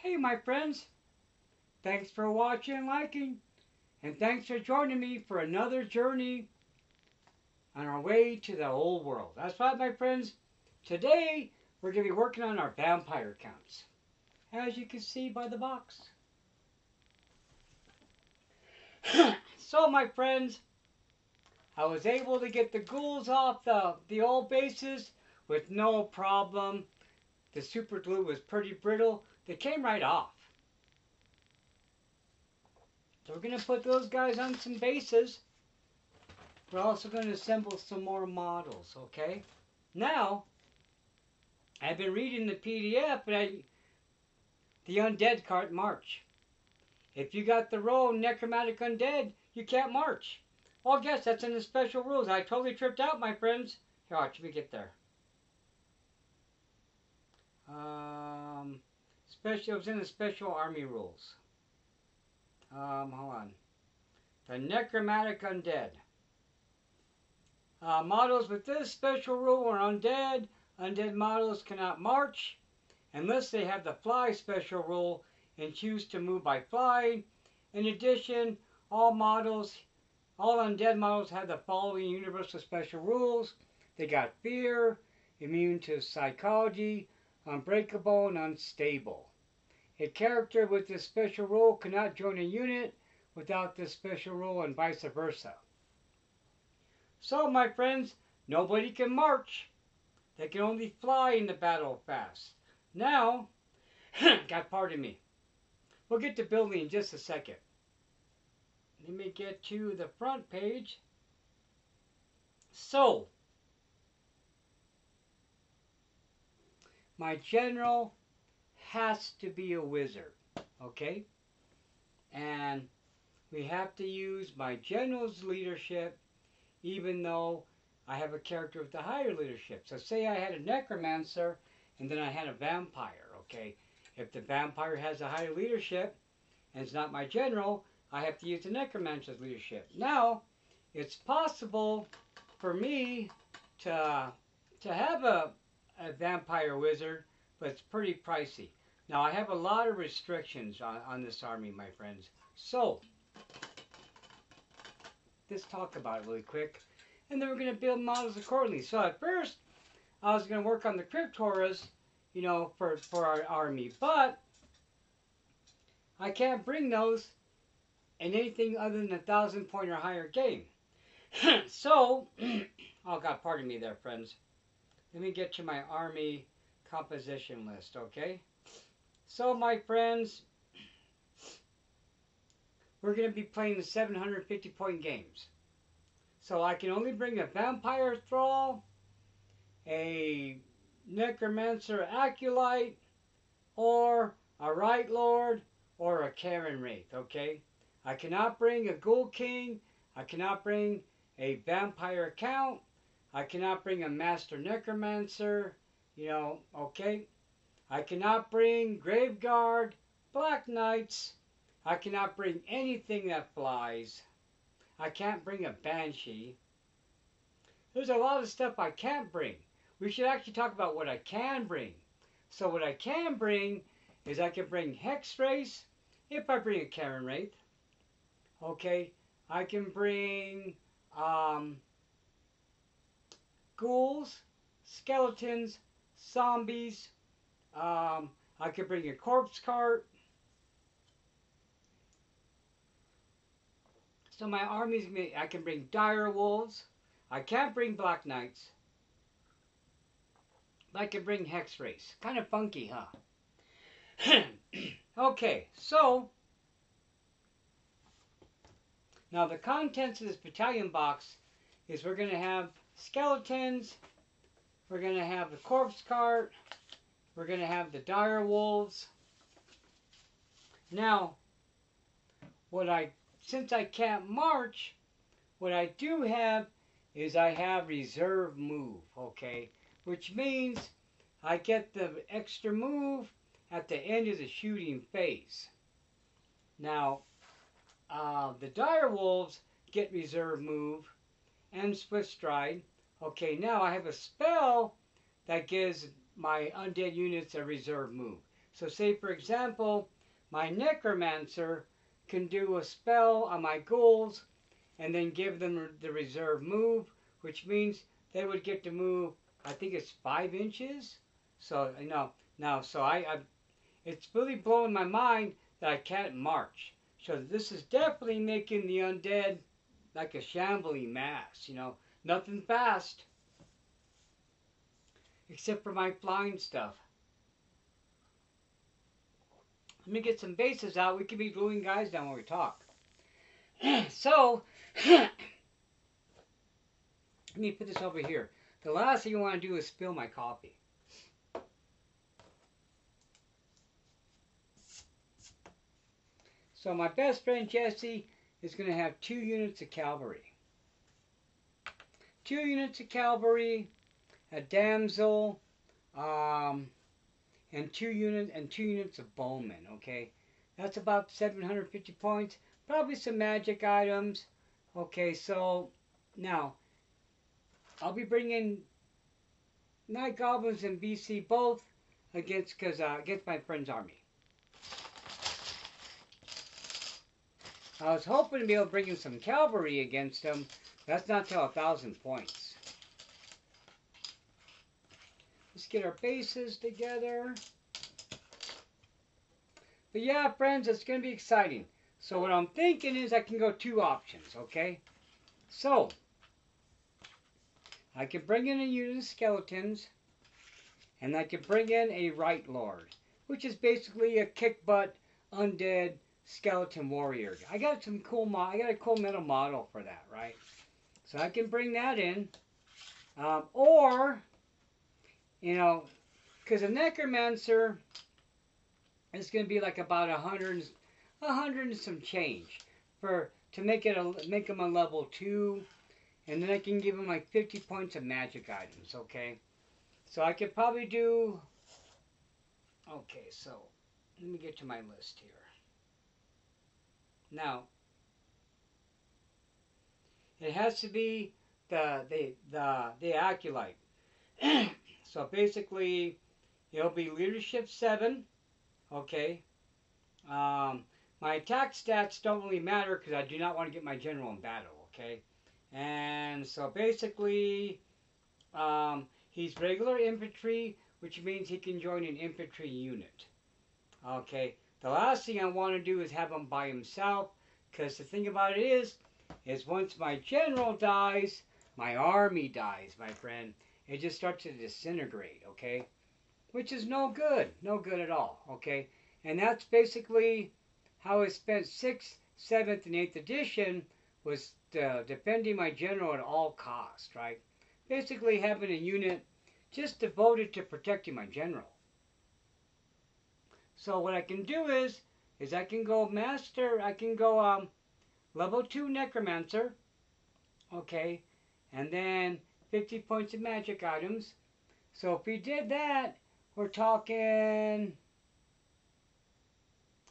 Hey my friends, thanks for watching and liking, and thanks for joining me for another journey on our way to the old world. That's right my friends, today we're going to be working on our vampire counts, as you can see by the box. So my friends, I was able to get the ghouls off the old bases with no problem. The super glue was pretty brittle. They came right off. So we're going to put those guys on some bases. We're also going to assemble some more models, okay? Now, I've been reading the PDF, and the undead can't march. If you got the role necromantic undead, you can't march. Well, guess that's in the special rules. I totally tripped out, my friends. Here, watch me get there. It was in the special army rules. Hold on. The necromantic undead. Models with this special rule are undead. Undead models cannot march unless they have the fly special rule and choose to move by flying. In addition, all undead models have the following universal special rules. They got fear, immune to psychology, unbreakable, and unstable. A character with this special rule cannot join a unit without this special rule, and vice versa. So, my friends, nobody can march. They can only fly in the battle fast. Now, pardon me. We'll get to building in just a second. Let me get to the front page. So, my general has to be a wizard, okay? And we have to use my general's leadership, even though I have a character with the higher leadership. So say I had a necromancer and then I had a vampire, okay? If the vampire has a higher leadership and it's not my general, I have to use the necromancer's leadership. Now, it's possible for me to have a vampire wizard, but it's pretty pricey. Now, I have a lot of restrictions on this army, my friends. So, let's talk about it really quick. And then we're going to build models accordingly. So, at first, I was going to work on the Cryptoras, you know, for our army. But, I can't bring those in anything other than a 1,000-point or higher game. So, oh God, pardon me there, friends. Let me get to my army composition list, okay? So, my friends, we're going to be playing the 750-point games. So I can only bring a vampire thrall, a necromancer acolyte, or a right lord, or a Karen wraith, okay? I cannot bring a ghoul king. I cannot bring a vampire count. I cannot bring a master necromancer, you know, okay? I cannot bring Graveguard, Black Knights. I cannot bring anything that flies. I can't bring a Banshee. There's a lot of stuff I can't bring. We should actually talk about what I can bring. So what I can bring is I can bring Hex Race if I bring a Karen Wraith. Okay, I can bring ghouls, skeletons, zombies. I could bring a corpse cart. So my army's, I can bring Dire Wolves. I can't bring Black Knights. But I can bring Hex Race. Kind of funky, huh? Okay, so now the contents of this battalion box is we're going to have skeletons. We're going to have the corpse cart. We're going to have the dire wolves. Now, since I can't march, what I do have is I have reserve move, okay? Which means I get the extra move at the end of the shooting phase. Now, the dire wolves get reserve move and swift stride. Okay, now I have a spell that gives my undead units a reserve move. So say for example, my Necromancer can do a spell on my ghouls and then give them the reserve move, which means they would get to move, I think it's 5 inches. So it's really blowing my mind that I can't march. So this is definitely making the undead like a shambling mass, nothing fast, except for my flying stuff. Let me get some bases out. We could be gluing guys down when we talk. So, let me put this over here. The last thing you want to do is spill my coffee. So my best friend Jesse is going to have 2 units of cavalry. 2 units of cavalry, a damsel, and 2 units of bowmen. Okay, that's about 750 points. Probably some magic items. Okay, so now I'll be bringing night goblins and BC both against my friend's army. I was hoping to be able to bring in some cavalry against them. That's not till 1,000 points. Let's get our bases together. But yeah, friends, it's going to be exciting. So what I'm thinking is I can go 2 options, okay? So, I could bring in a unit of skeletons, and I could bring in a Right Lord, which is basically a kick-butt, undead skeleton warrior. I got a cool metal model for that, right? So I can bring that in, or because a Necromancer is going to be like about 100 and some change to make him a level 2, and then I can give him like 50 points of magic items. Okay, so I could probably do. Okay, so let me get to my list here. Now, it has to be the acolyte. So basically, it'll be leadership 7. Okay. My attack stats don't really matter because I do not want to get my general in battle. Okay. And so basically, he's regular infantry, which means he can join an infantry unit. Okay. The last thing I want to do is have him by himself, because the thing about it is once my general dies, my army dies, my friend. It just starts to disintegrate, okay? Which is no good at all, okay? And that's basically how I spent 6th, 7th, and 8th edition, was defending my general at all costs, right? Basically having a unit just devoted to protecting my general. So what I can do is I can go level 2 Necromancer, okay, and then 50 points of magic items. So if we did that, we're talking,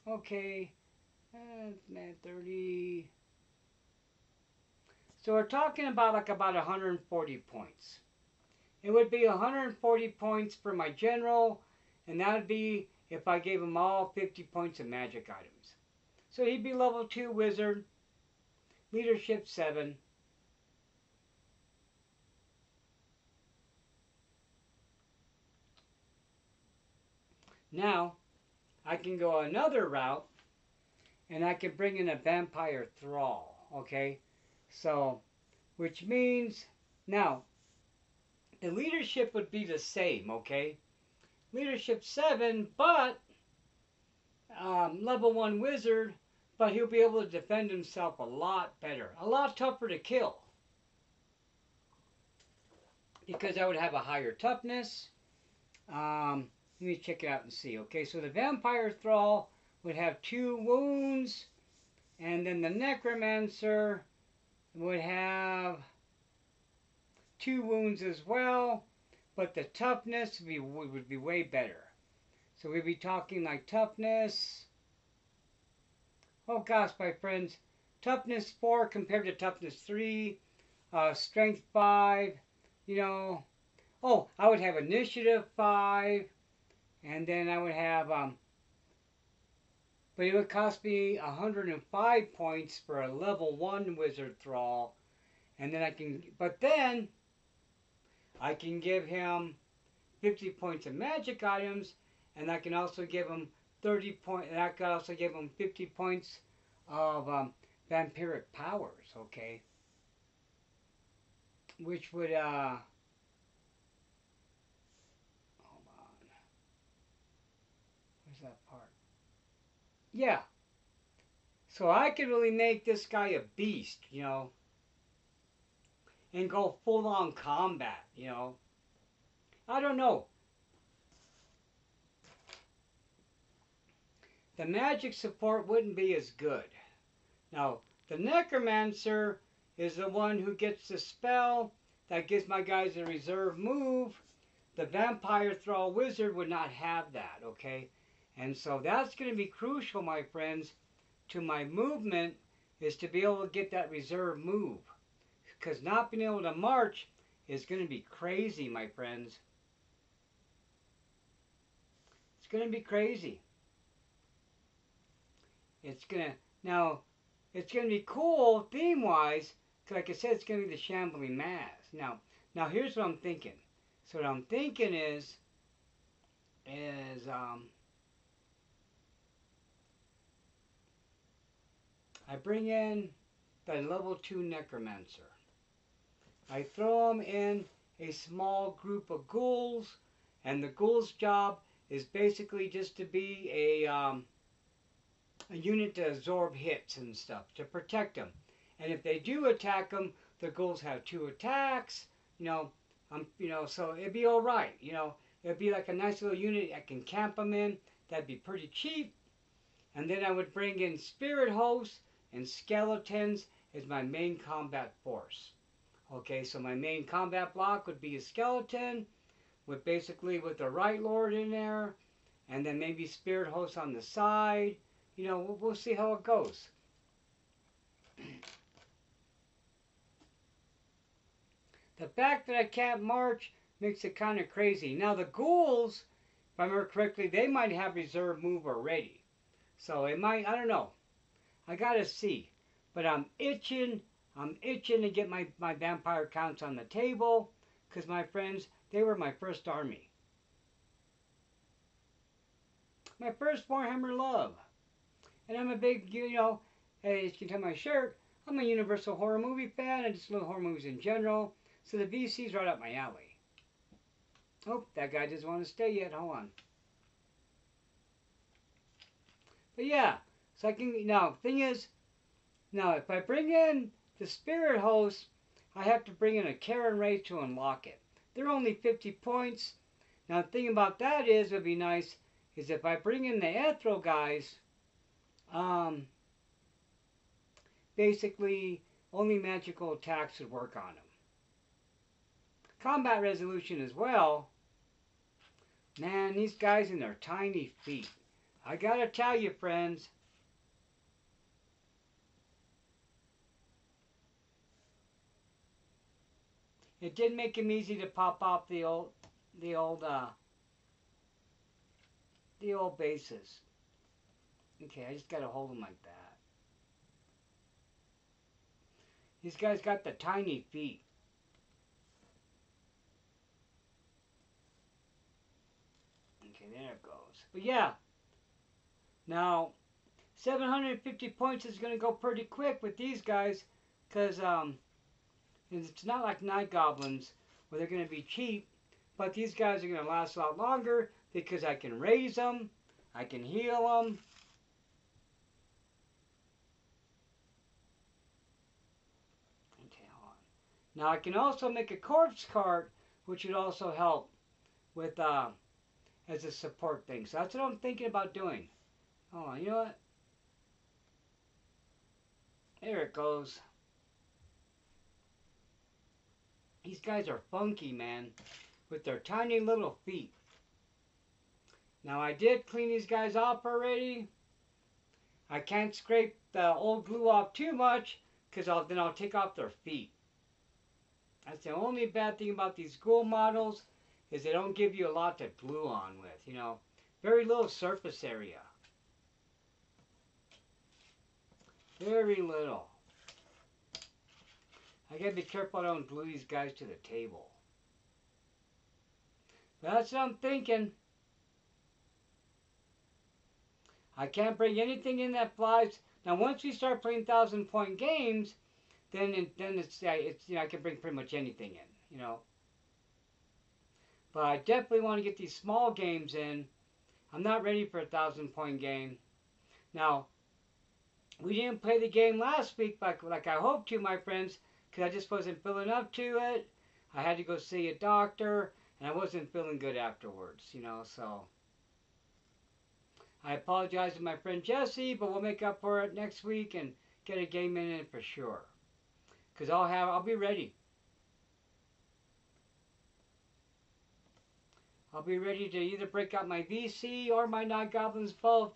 okay, 30. So we're talking about 140 points. It would be 140 points for my general, and that would be if I gave him all 50 points of magic items. So he'd be level 2 wizard, leadership 7. Now, I can go another route, and I can bring in a vampire thrall, okay? So, which means, now, the leadership would be the same, okay? Leadership 7, but level 1 wizard, but he'll be able to defend himself a lot better, a lot tougher to kill, because I would have a higher toughness. Let me check it out and see. Okay, so the vampire thrall would have 2 wounds, and then the necromancer would have 2 wounds as well, but the toughness would be way better. So we'd be talking like toughness. Oh gosh, my friends, toughness 4 compared to toughness 3, strength 5. Oh, I would have initiative 5, And then I would have, but it would cost me 105 points for a level 1 wizard thrall. And then but then I can give him 50 points of magic items, and I can also give him 30 points, and I could also give him 50 points of vampiric powers, okay? Which would, hold on. Where's that part? Yeah. So I could really make this guy a beast, you know, and go full-on combat, you know. I don't know. The magic support wouldn't be as good. Now, the Necromancer is the one who gets the spell that gives my guys a reserve move. The Vampire Thrall Wizard would not have that, okay? And so that's going to be crucial, my friends, to my movement, is to be able to get that reserve move. Because not being able to march is going to be crazy, my friends. It's going to be crazy. It's going to be cool theme-wise, because like I said, it's going to be the Shambling Mass. Now here's what I'm thinking. So what I'm thinking is I bring in the level 2 Necromancer. I throw him in a small group of ghouls, and the ghouls' job is basically just to be a unit to absorb hits and stuff, to protect them. And if they do attack them, the ghouls have 2 attacks, so it'd be all right, It'd be like a nice little unit I can camp them in. That'd be pretty cheap. And then I would bring in spirit hosts and skeletons as my main combat force. Okay, so my main combat block would be a skeleton with the Right Lord in there, and then maybe spirit hosts on the side. We'll see how it goes. The fact that I can't march makes it kind of crazy. Now the ghouls, if I remember correctly, they might have reserve move already. So it might, I don't know. I gotta see. But I'm itching to get my vampire counts on the table, because my friends, they were my first army. My first Warhammer love. And I'm a big, as you can tell my shirt, I'm a Universal horror movie fan. I just love horror movies in general. So the VC's right up my alley. Oh, that guy doesn't want to stay yet. Hold on. But yeah, so I can, thing is, if I bring in the spirit host, I have to bring in a Karen Ray to unlock it. They're only 50 points. Now the thing about that is, would be nice, is if I bring in the Ethereal guys, basically only magical attacks would work on them. Combat resolution as well. Man, these guys and their tiny feet. I gotta tell you, friends. It did make him easy to pop off the old bases. Okay, I just gotta hold them like that. These guys got the tiny feet. Okay, there it goes. But yeah, now 750 points is gonna go pretty quick with these guys, because it's not like Night Goblins where they're gonna be cheap, but these guys are gonna last a lot longer because I can raise them, I can heal them. Okay, hold on. Now I can also make a corpse cart, which would also help with as a support thing. So that's what I'm thinking about doing. Hold on, you know what? There it goes. These guys are funky, man, with their tiny little feet. Now I did clean these guys off already. I can't scrape the old glue off too much, because then I'll take off their feet. That's the only bad thing about these ghoul models, is they don't give you a lot to glue on with, very little surface area. Very little. I gotta be careful I don't glue these guys to the table. That's what I'm thinking. I can't bring anything in that flies. Now, once we start playing 1,000-point games, then it's you know, I can bring pretty much anything in, you know. But I definitely want to get these small games in. I'm not ready for a 1,000-point game. Now, we didn't play the game last week like I hoped to, my friends, because I just wasn't feeling up to it. I had to go see a doctor, and I wasn't feeling good afterwards, you know, so I apologize to my friend Jesse, but we'll make up for it next week and get a game in it for sure. Because I'll be ready. I'll be ready to either break out my VC or my Night Goblins both.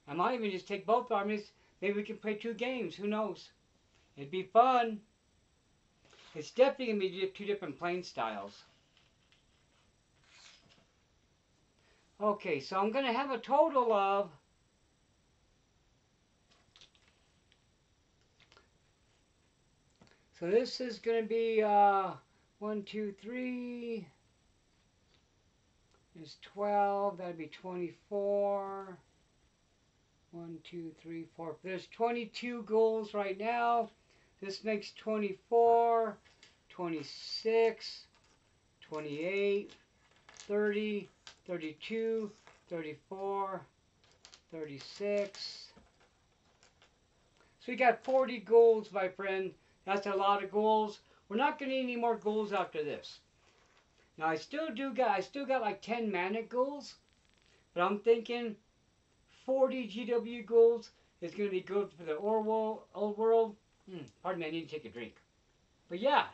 I might even just take both armies. Maybe we can play 2 games. Who knows? It'd be fun. It's definitely going to be 2 different playing styles. Okay, so I'm going to have a total of so this is going to be 1, 2, 3 is 12. That'd be 24. 1, 2, 3, 4. There's 22 ghouls right now. This makes 24, 26, 28, 30, 32, 34, 36. So we got 40 ghouls, my friend. That's a lot of ghouls. We're not going to need any more ghouls after this. Now I still got like 10 mana ghouls, but I'm thinking 40 GW ghouls is going to be good for the Old World. Pardon me, I need to take a drink. But yeah.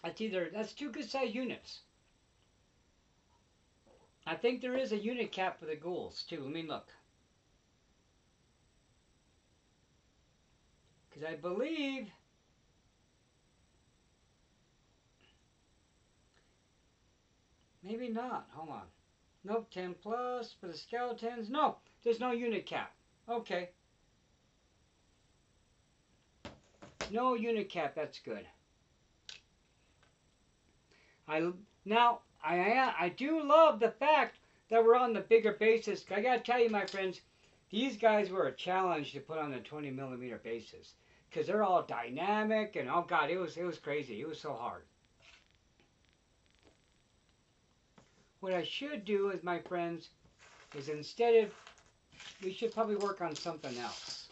That's 2 good sized units. I think there is a unit cap for the ghouls too. Let me look. Because I believe maybe not. Hold on. Nope, 10 plus for the skeletons. No, there's no unit cap. Okay. No unit cap, that's good. I do love the fact that we're on the bigger bases. I gotta tell you, my friends, these guys were a challenge to put on the 20mm bases. Because they're all dynamic and oh god, it was crazy. It was so hard. What I should do is, my friends, is we should probably work on something else.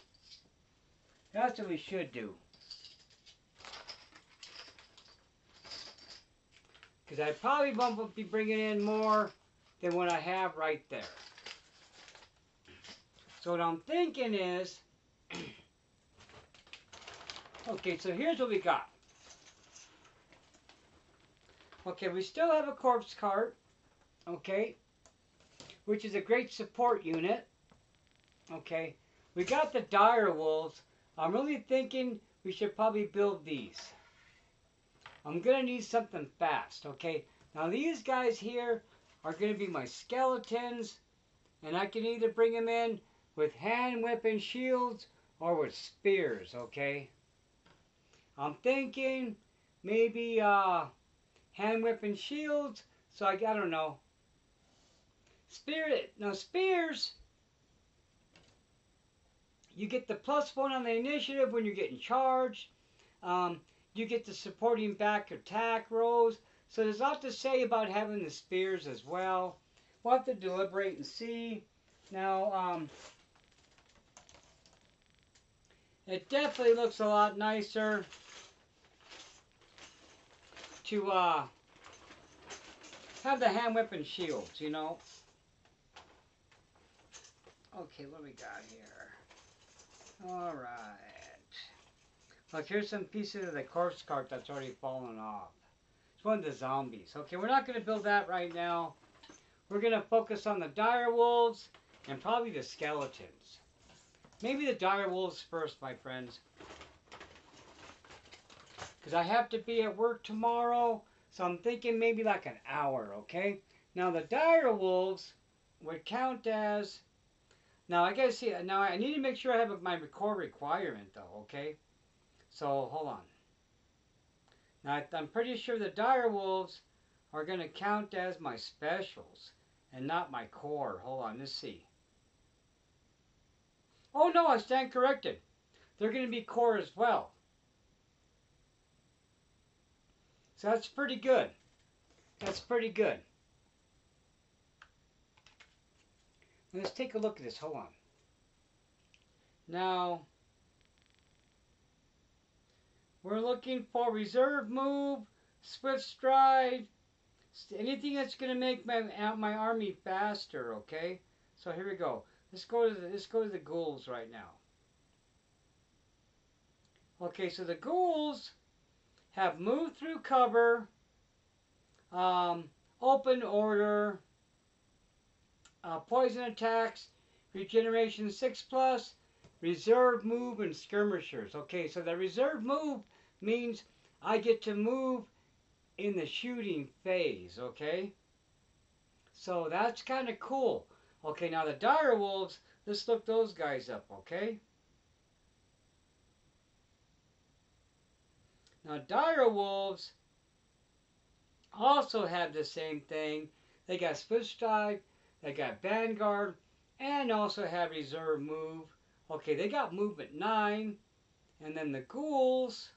That's what we should do. Because I probably won't be bringing in more than what I have right there. So what I'm thinking is, okay, so here's what we got. Okay, we still have a corpse cart, okay, which is a great support unit. Okay, we got the Dire Wolves. I'm really thinking we should probably build these. I'm going to need something fast, okay? Now these guys here are going to be my skeletons, and I can either bring them in with hand weapon shields or with spears, okay? I'm thinking maybe hand weapon shields, so I don't know. Spears, you get the +1 on the initiative when you're getting charged. You get the supporting back attack rolls. So there's a lot to say about having the spears as well. We'll have to deliberate and see. Now, it definitely looks a lot nicer to have the hand weapon shields, you know. Okay, what do we got here? Alright. Look, here's some pieces of the corpse cart that's already fallen off. It's one of the zombies. Okay, we're not going to build that right now. We're going to focus on the Dire Wolves and probably the skeletons. Maybe the Dire Wolves first, my friends. Because I have to be at work tomorrow, so I'm thinking maybe like an hour, okay? Now the Dire Wolves would count as, now I gotta see, now I need to make sure I have my record requirement though, okay? So hold on. Now I'm pretty sure the Dire Wolves are gonna count as my specials and not my core. Hold on, let's see. Oh no, I stand corrected. They're gonna be core as well. So that's pretty good. That's pretty good. Let's take a look at this. Hold on. Now, we're looking for reserve move, swift stride, anything that's going to make my army faster, okay? So here we go. Let's go to the ghouls right now. Okay, so the ghouls have moved through cover, open order, poison attacks, regeneration 6+, reserve move, and skirmishers. Okay, so the reserve move means I get to move in the shooting phase, okay? So that's kind of cool. Okay, now the Dire Wolves, let's look those guys up, okay? Now Dire Wolves also have the same thing. They got swift stride, they got Vanguard, and also have reserve move. Okay, they got movement 9. And then the ghouls,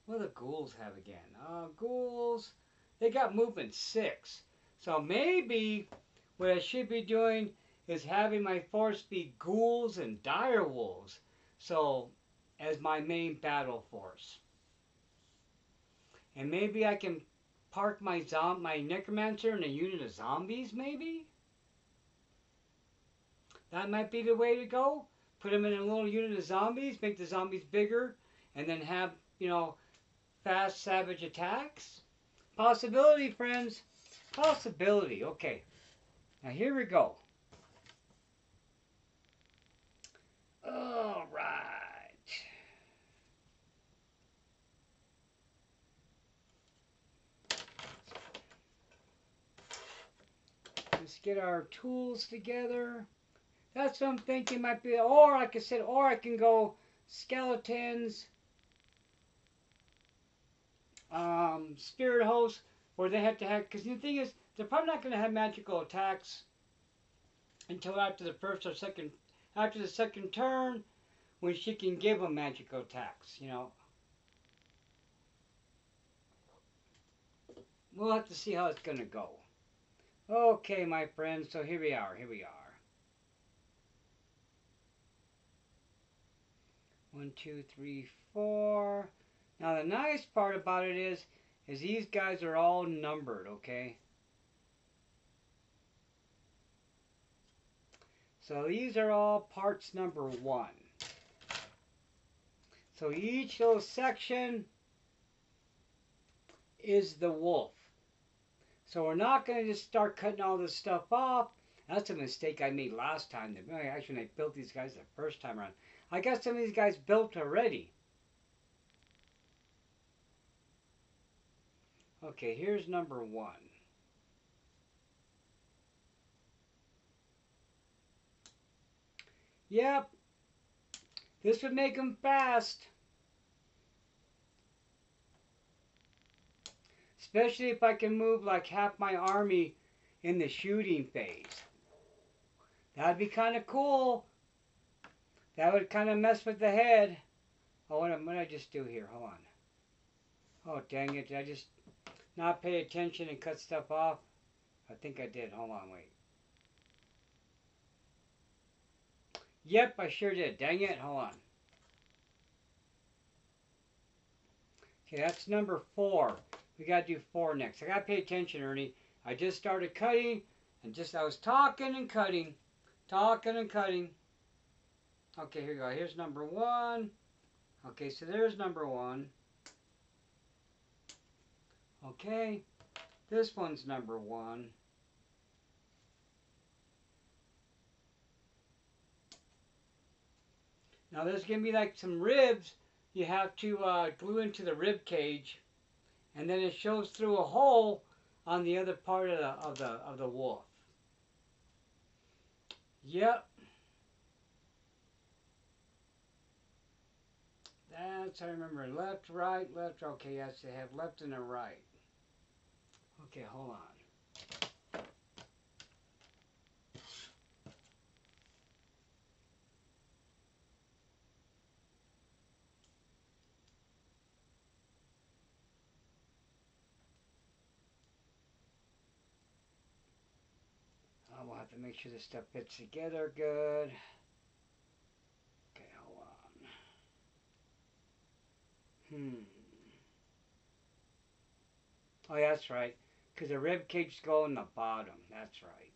what do the ghouls have again? Ghouls, they got movement 6. So maybe what I should be doing is having my force be ghouls and Dire Wolves. So, as my main battle force. And maybe I can park my necromancer in a unit of zombies, maybe? That might be the way to go. Put them in a little unit of zombies, make the zombies bigger, and then have, you know, fast, savage attacks. Possibility, friends. Possibility. Okay. Now here we go. All right. Let's get our tools together. That's what I'm thinking might be, or like I said, or I can go skeletons, spirit hosts, where they have to have, because the thing is, they're probably not going to have magical attacks until after the first or second, after the second turn, when she can give them magical attacks, you know. We'll have to see how it's going to go. Okay, my friends, so here we are, 1, 2, 3, 4. Now the nice part about it is these guys are all numbered, okay? So these are all parts number 1. So each little section is the wolf. So we're not going to just start cutting all this stuff off. That's a mistake I made last time. Actually, when I built these guys the first time around. I got some of these guys built already. Okay, here's number 1. Yep. This would make them fast. Especially if I can move like half my army in the shooting phase. That'd be kind of cool. That would kind of mess with the head. Oh, what did I just do here? Hold on. Oh, dang it. Did I just not pay attention and cut stuff off? I think I did. Hold on, wait. Yep, I sure did. Dang it. Hold on. Okay, that's number 4. We got to do 4 next. I got to pay attention, Ernie. I just started cutting, and I was talking and cutting. Talking and cutting. Okay, here we go. Here's number 1. Okay, so there's number 1. Okay, this one's number 1. Now there's going to be like some ribs you have to glue into the rib cage. And then it shows through a hole on the other part of the wolf. Yep. That's, I remember, left, right, left. Okay, yes, they have left and a right. Okay, hold on. We'll have to make sure this stuff fits together good. Okay, hold on. Oh, yeah, that's right. Because the rib cage go in the bottom. That's right.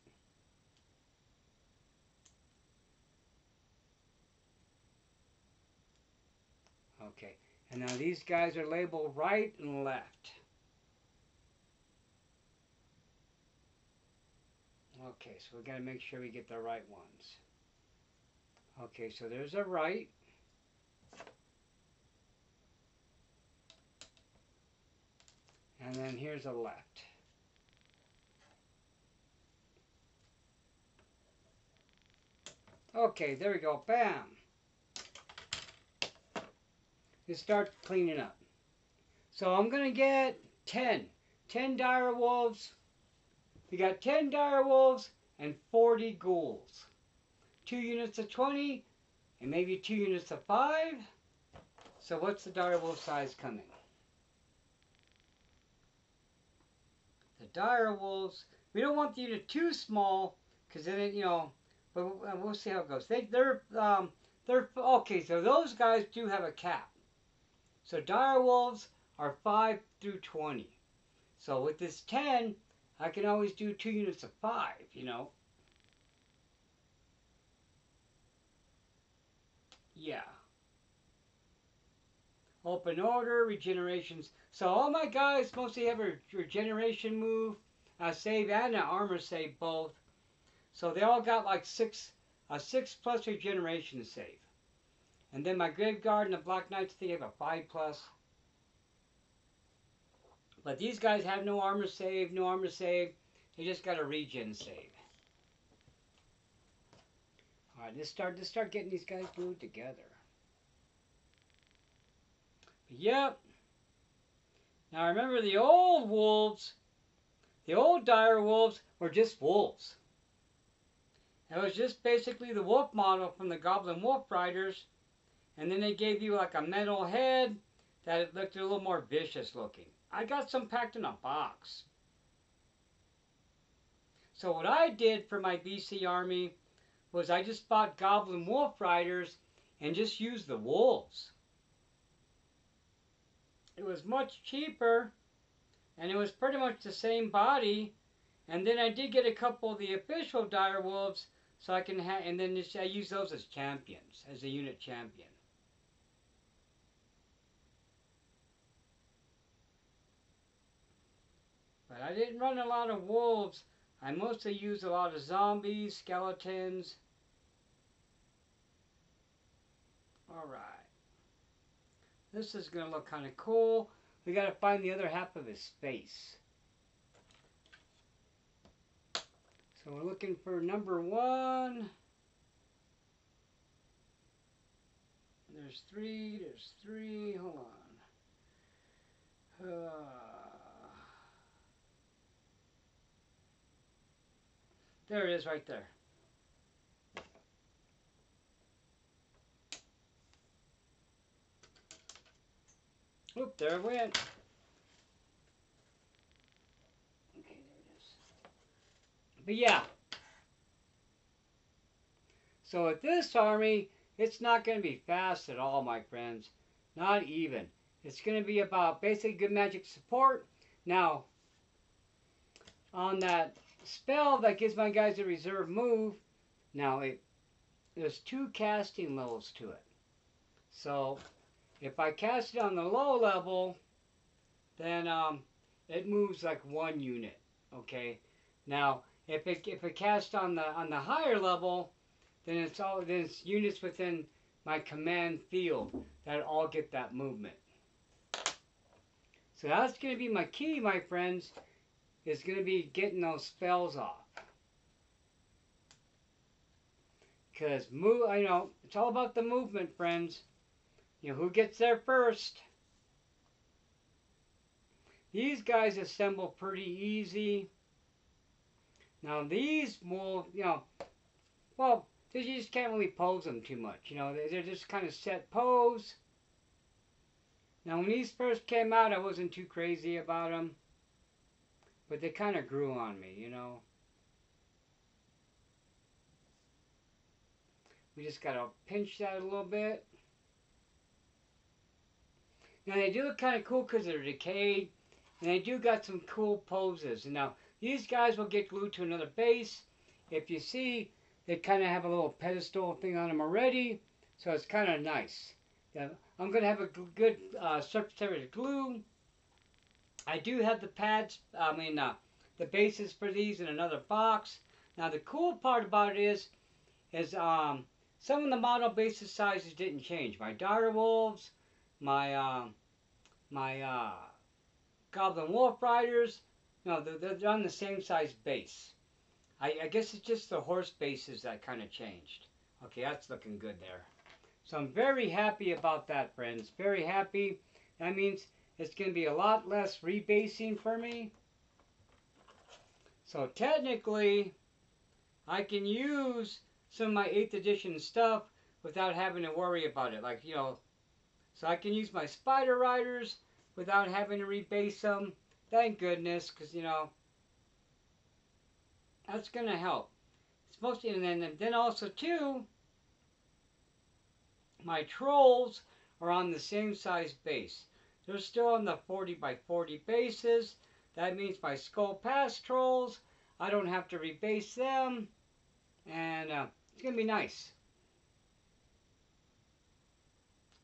Okay. And now these guys are labeled right and left. Okay, so we got to make sure we get the right ones. Okay, so there's a right. And then here's a left. Okay, there we go. Bam. Let's start cleaning up. So I'm going to get 10. 10 dire wolves. We got 10 dire wolves and 40 ghouls. 2 units of 20 and maybe 2 units of 5. So what's the dire wolf size coming? The dire wolves, we don't want the unit too small because then it, but we'll see how it goes. They're okay. So those guys do have a cap. So dire wolves are 5 through 20. So with this 10, I can always do 2 units of 5. Yeah. Open order, regenerations. So all my guys mostly have a regeneration move, a save, and an armor save both. So they all got like a 6+ regeneration save. And then my Grave Guard and the Black Knights, they have a 5+. But these guys have no armor save, no armor save. They just got a regen save. Alright, let's start getting these guys glued together. Yep. Now remember the old wolves, the old dire wolves were just wolves. It was just basically the wolf model from the Goblin Wolf Riders. And then they gave you like a metal head that it looked a little more vicious looking. I got some packed in a box. So what I did for my BC army was I just bought Goblin Wolf Riders and just used the wolves. It was much cheaper and it was pretty much the same body. And then I did get a couple of the official dire wolves so I can have, and then I use those as champions, as a unit champion. But I didn't run a lot of wolves. I mostly used a lot of zombies, skeletons. Alright. This is going to look kind of cool. We got to find the other half of his face. So we're looking for number 1. There's 3. There's 3. Hold on. There it is right there. Oop, there it went. Okay, there it is. But yeah. So with this army, it's not going to be fast at all, my friends. Not even. It's going to be about basic good magic support. Now, on that spell that gives my guys a reserve move, now there's 2 casting levels to it. So if I cast it on the low level, then it moves like 1 unit. Okay. Now if it casts on the higher level, then it's units within my command field that all get that movement. So that's going to be my key, my friends, is going to be getting those spells off. Because it's all about the movement, friends. Who gets there first? These guys assemble pretty easy. Now these will, well, you just can't really pose them too much. They're just kind of set pose. Now when these first came out, I wasn't too crazy about them. But they kind of grew on me, We just got to pinch that a little bit. Now they do look kind of cool because they're decayed. And they do got some cool poses. And now these guys will get glued to another base. If you see, they kind of have a little pedestal thing on them already. So it's kind of nice. I'm going to have a good surface area to glue. I do have the pads, the bases for these in another box. Now the cool part about it is some of the model bases sizes didn't change. My Dire Wolves, my Goblin Wolf Riders, they're on the same size base. I guess it's just the horse bases that kind of changed. Okay, that's looking good there. So I'm very happy about that, friends. Very happy. That means it's going to be a lot less rebasing for me. So technically, I can use some of my 8th edition stuff without having to worry about it. So I can use my Spider Riders without having to rebase them. Thank goodness, because, that's going to help. It's mostly, and then also, too, my Trolls are on the same size base. They're still on the 40 by 40 bases. That means my Skull Pass Trolls, I don't have to rebase them. And it's going to be nice.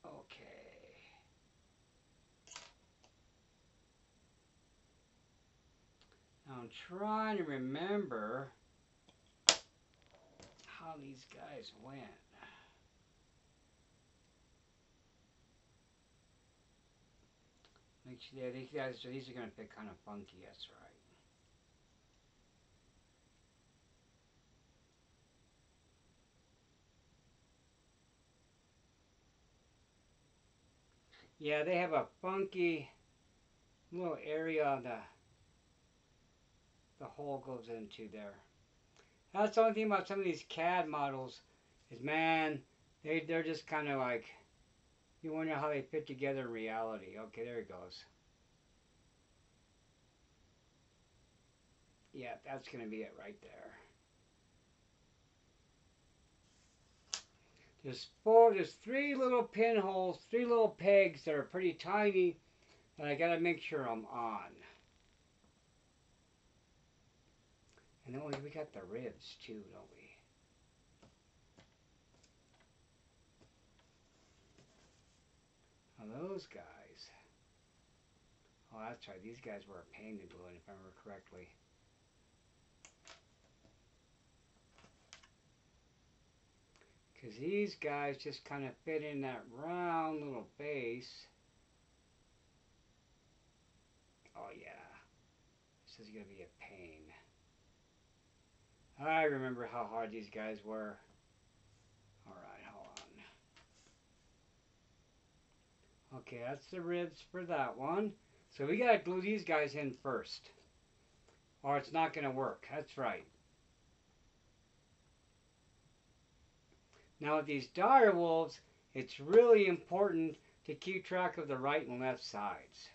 Okay. Now I'm trying to remember how these guys went. Make sure these are going to pick kind of funky, that's right. Yeah, they have a funky little area the hole goes into there. That's the only thing about some of these CAD models is, man, they're just kind of like, you wonder how they fit together in reality. Okay, there it goes. Yeah, that's going to be it right there. There's 3 little pinholes, 3 little pegs that are pretty tiny that I got to make sure I'm on. And then we got the ribs too, don't we? Now those guys. Oh, that's right. These guys were a pain to glue in, if I remember correctly. Because these guys just kind of fit in that round little base. Oh yeah. This is going to be a pain. I remember how hard these guys were. Alright, hold on. Okay, that's the ribs for that one. So we got to glue these guys in first, or it's not going to work. That's right. Now with these Dire Wolves, it's really important to keep track of the right and left sides.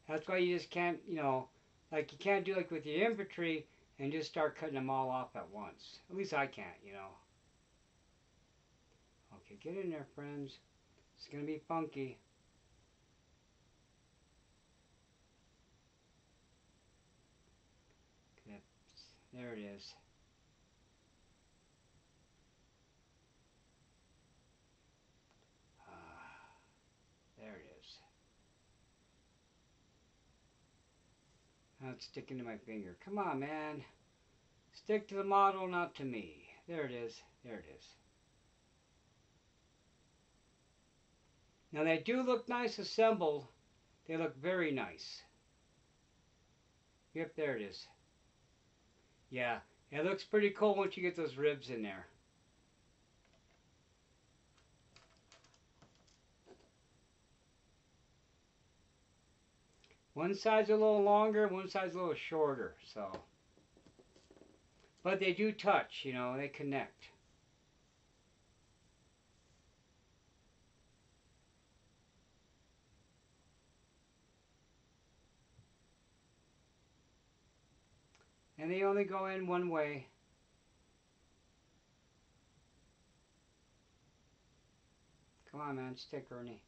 That's why you just can't, like you can't do like with your infantry and just start cutting them all off at once. At least I can't, Okay, get in there, friends. It's going to be funky. There it is. There it is. Now it's sticking to my finger. Come on, man. Stick to the model, not to me. There it is. There it is. Now they do look nice assembled. They look very nice. Yep, there it is. Yeah, it looks pretty cool once you get those ribs in there. One side's a little longer, one side's a little shorter, so. But they do touch, you know, they connect. And they only go in one way. Come on, man, stick, Ernie.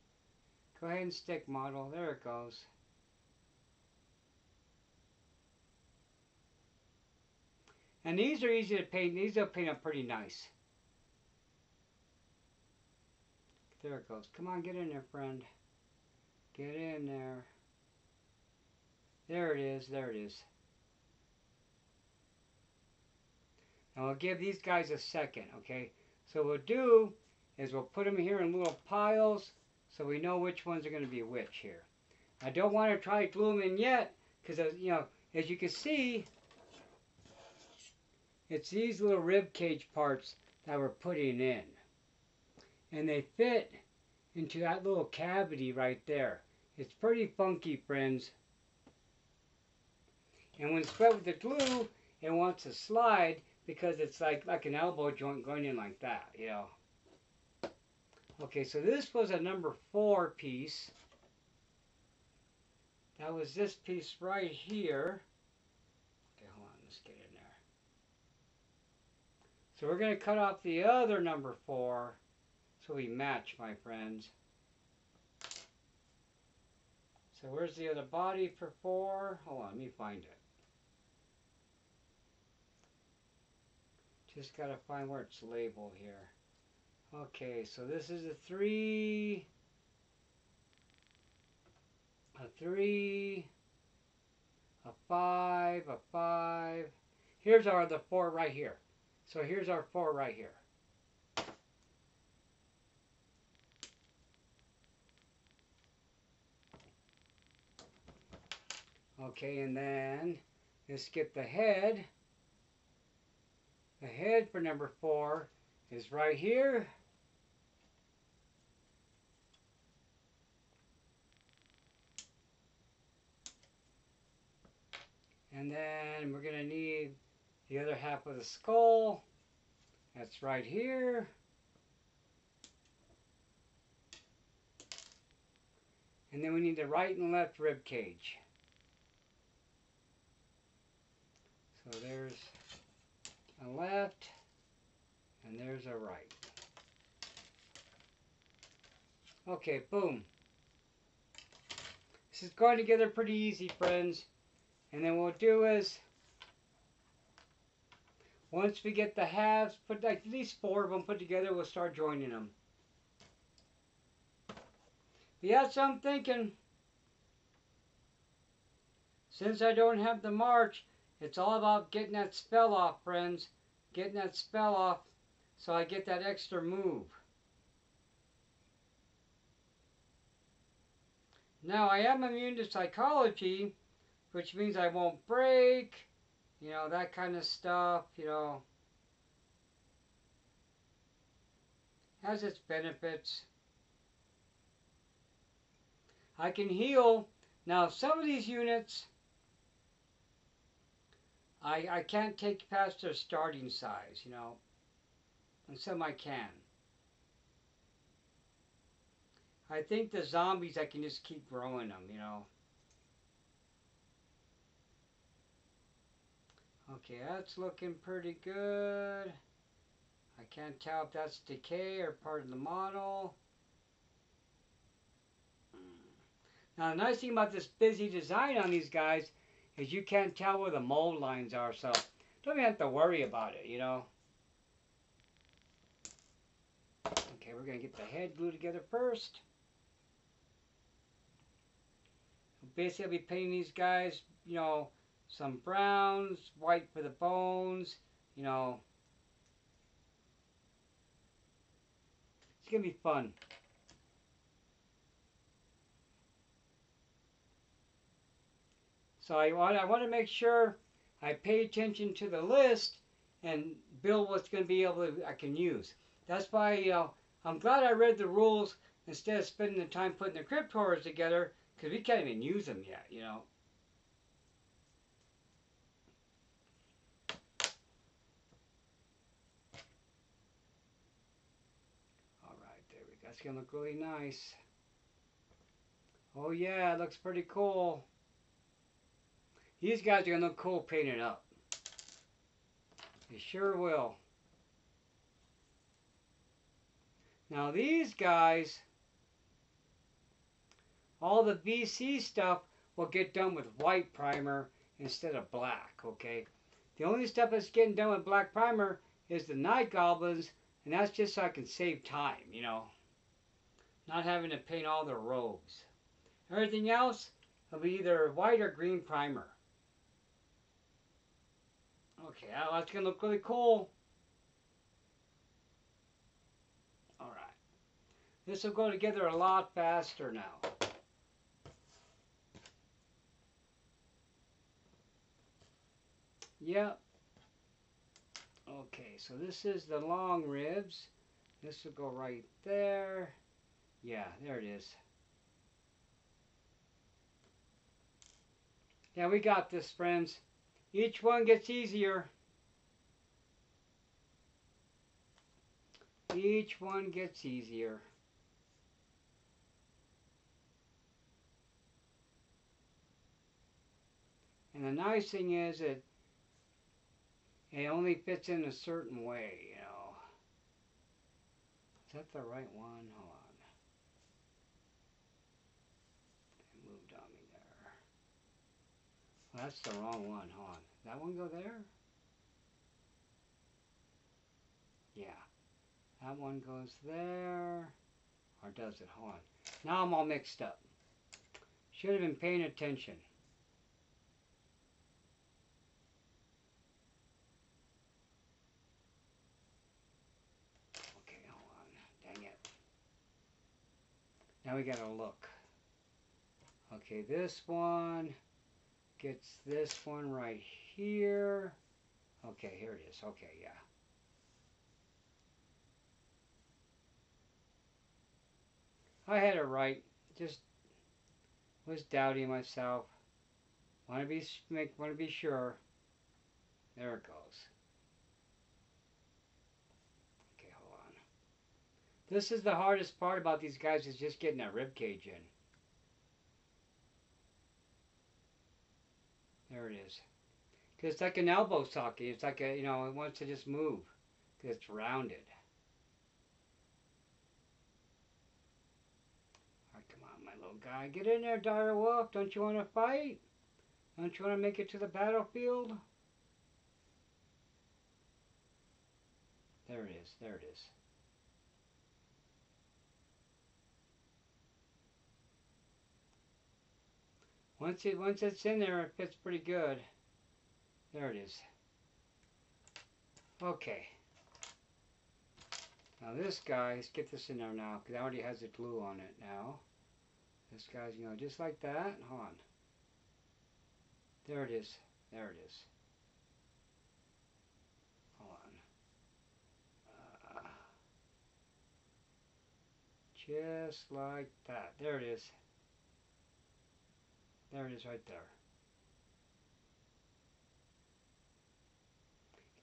Go ahead and stick, model. There it goes. And these are easy to paint. These will paint up pretty nice. There it goes. Come on, get in there, friend. Get in there. There it is. There it is. Now we'll give these guys a second, okay? So what we'll do is we'll put them here in little piles so we know which ones are going to be which here. I don't want to try to glue them in yet because, you know, as you can see, it's these little rib cage parts that we're putting in. And they fit into that little cavity right there. It's pretty funky, friends. And when spread with the glue, it wants to slide because it's like an elbow joint going in like that, you know. Okay, so this was a number 4 piece. That was this piece right here. Okay, hold on, let's get in there. So we're going to cut off the other number 4 so we match, my friends. So where's the other body for 4? Hold on, let me find it. Just got to find where it's labeled here. Okay, so this is a 3, a 3, a 5, a 5. Here's our the 4 right here. So here's our 4 right here. Okay, and then let's get the head. The head for number 4 is right here. And then we're going to need the other half of the skull. That's right here. And then we need the right and left rib cage. So there's a left and there's a right. Okay, boom. This is going together pretty easy, friends. And then what we'll do is, once we get the halves, put like at least 4 of them put together, we'll start joining them. But yeah, so I'm thinking, since I don't have the march, it's all about getting that spell off, friends. Getting that spell off so I get that extra move. Now, I am immune to psychology, which means I won't break, you know, that kind of stuff, you know. Has its benefits. I can heal. Now, some of these units, I can't take past their starting size, you know, and some I can. I think the zombies, I can just keep growing them, you know. Okay, that's looking pretty good. I can't tell if that's decay or part of the model. Now, the nice thing about this busy design on these guys is you can't tell where the mold lines are, so don't even have to worry about it, you know. Okay, we're going to get the head glued together first. Basically, I'll be painting these guys, you know, some browns, white for the bones, you know. It's going to be fun. So I want to make sure I pay attention to the list and build what's going to be able to I can use. That's why I'm glad I read the rules instead of spending the time putting the crypt horrors together, because we can't even use them yet, you know. All right, there we go. That's going to look really nice. Oh yeah, it looks pretty cool. These guys are going to look cool painted up. They sure will. Now these guys, all the VC stuff will get done with white primer instead of black, okay? The only stuff that's getting done with black primer is the night goblins, and that's just so I can save time, you know, not having to paint all their robes. Everything else will be either white or green primer. Okay, that's going to look really cool. Alright. This will go together a lot faster now. Yep. Okay, so this is the long ribs. This will go right there. Yeah, there it is. Yeah, we got this, friends. Each one gets easier. Each one gets easier. And the nice thing is that it only fits in a certain way, you know. Is that the right one? Hold on. It moved on me there. Well, that's the wrong one. Hold on. That one go there? Yeah. That one goes there. Or does it? Hold on. Now I'm all mixed up. Should have been paying attention. Okay, hold on. Dang it. Now we gotta look. Okay, this one gets this one right here. Okay, here it is. Okay, yeah. I had it right. Just was doubting myself. Want to be sure. There it goes. Okay, hold on. This is the hardest part about these guys, is just getting that rib cage in. There it is. Because it's like an elbow socket. It's like a, you know, it wants to just move because it's rounded. All right, come on, my little guy. Get in there, Dire Wolf. Don't you want to fight? Don't you want to make it to the battlefield? There it is. There it is. Once it's in there, it fits pretty good. There it is. Okay. Now this guy, let's get this in there now, because it already has the glue on it now. This guy's, you know, just like that. Hold on. There it is. There it is. Hold on. Just like that. There it is. There it is right there.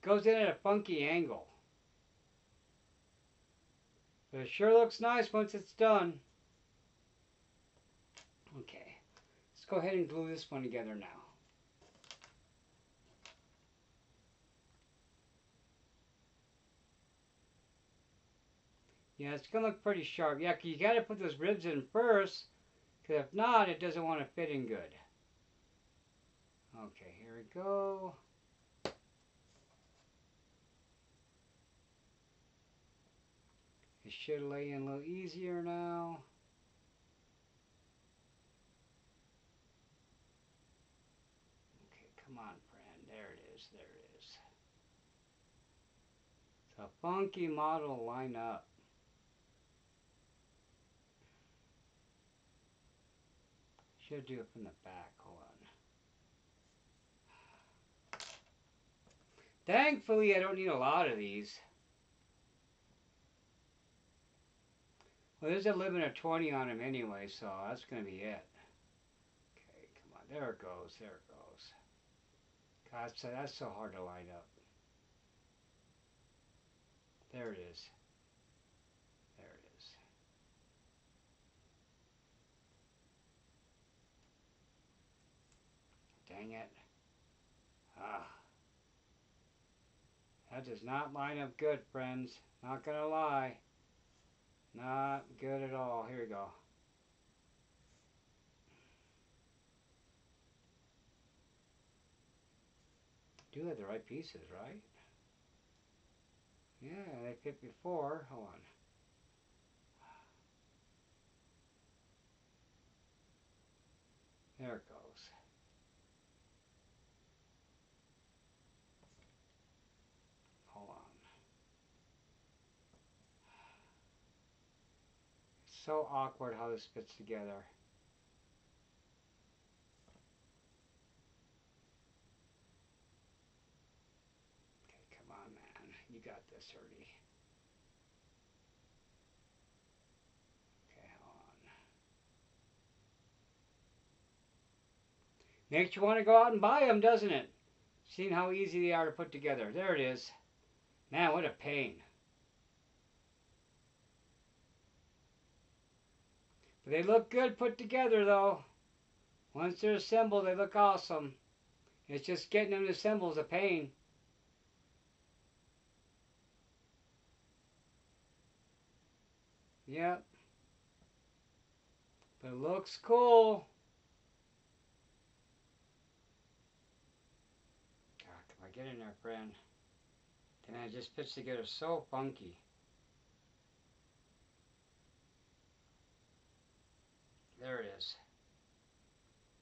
It goes in at a funky angle. But it sure looks nice once it's done. Okay. Let's go ahead and glue this one together now. Yeah, it's going to look pretty sharp. Yeah, 'cause you got to put those ribs in first, because if not, it doesn't want to fit in good. Okay, here we go. It should lay in a little easier now. Okay, come on, friend. There it is. There it is. It's a funky model line up. Should do it from the back. Hold on. Thankfully, I don't need a lot of these. Well, there's a limit of 20 on them anyway, so that's going to be it. Okay, come on. There it goes. There it goes. God, so that's so hard to line up. There it is. There it is. Dang it. Ah. That does not line up good, friends. Not gonna lie. Not good at all. Here we go. Do have the right pieces, right? Yeah, they fit before. Hold on. There it goes. Hold on. It's so awkward how this fits together. Okay, come on, man. You got this, Ernie. Okay, hold on. Makes you want to go out and buy them, doesn't it? Seeing how easy they are to put together. There it is. Man, what a pain. But they look good put together, though. Once they're assembled, they look awesome. It's just getting them assembled is a pain. Yep. But it looks cool. God, come on, get in there, friend. And it just fits together so funky. There it is.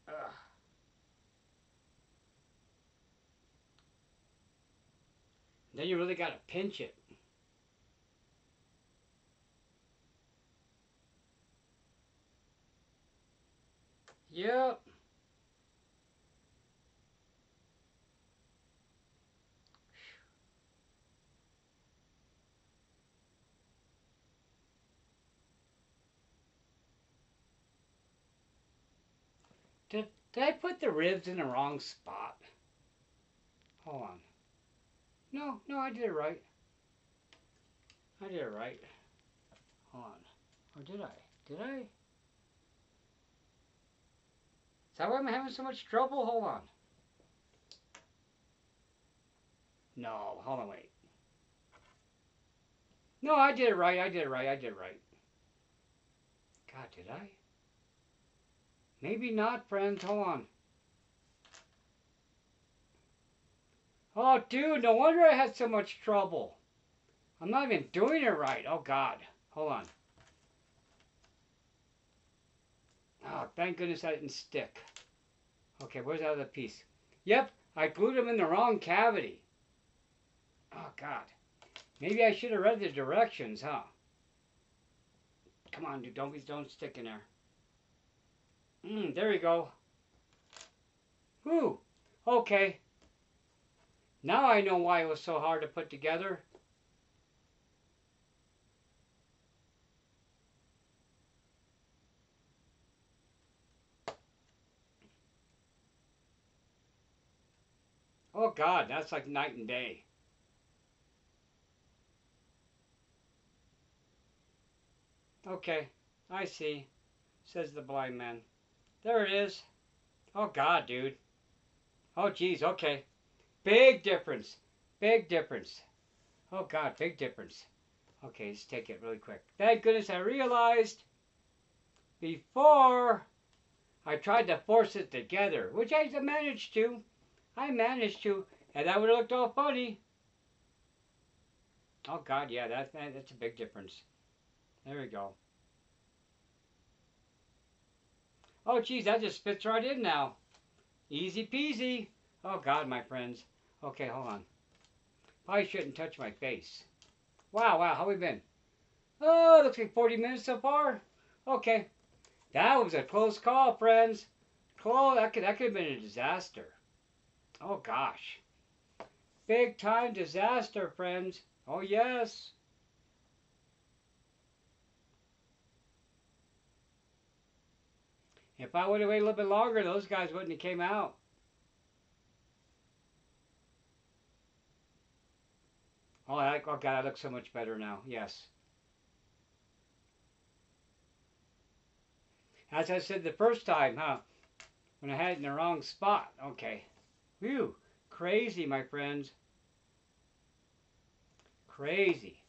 Ugh. Then you really got to pinch it. Yep. Did I put the ribs in the wrong spot? Hold on. No, I did it right. I did it right. Hold on. Or did I? Did I? Is that why I'm having so much trouble? Hold on. No, hold on, wait. No, I did it right. I did it right. I did it right. God, did I? Maybe not, friends. Hold on. Oh, dude, no wonder I had so much trouble. I'm not even doing it right. Oh, God. Hold on. Oh, thank goodness I didn't stick. Okay, where's that other piece? Yep, I glued them in the wrong cavity. Oh, God. Maybe I should have read the directions, huh? Come on, dude. Don't stick in there. There we go. Whew. Okay. Now I know why it was so hard to put together. Oh, God, that's like night and day. Okay, I see, says the blind man. There it is. Oh, God, dude. Oh, geez, okay. Big difference. Big difference. Oh, God, big difference. Okay, let's take it really quick. Thank goodness I realized before I tried to force it together, which I managed to. I managed to, and that would have looked all funny. Oh, God, yeah, that's a big difference. There we go. Oh, geez, that just fits right in now. Easy peasy. Oh, God, my friends. Okay, hold on. Probably shouldn't touch my face. Wow, how we been? Oh, looks like 40 minutes so far. Okay. That was a close call, friends. Close. That could have been a disaster. Oh, gosh. big time disaster, friends. Oh, yes. If I would have waited a little bit longer, those guys wouldn't have came out. Oh, oh God, I look so much better now. Yes. As I said the first time, huh? When I had it in the wrong spot. Okay. Whew. Crazy, my friends. Crazy.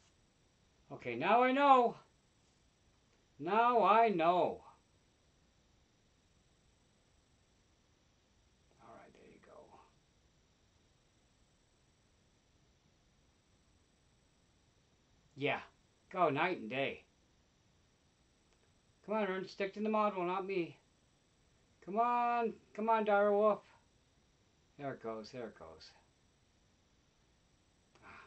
Okay, now I know. Now I know. All right, there you go. Yeah. Go night and day. Come on, Ern. Stick to the model, not me. Come on. Come on, Dire Wolf. There it goes. There it goes. Ah.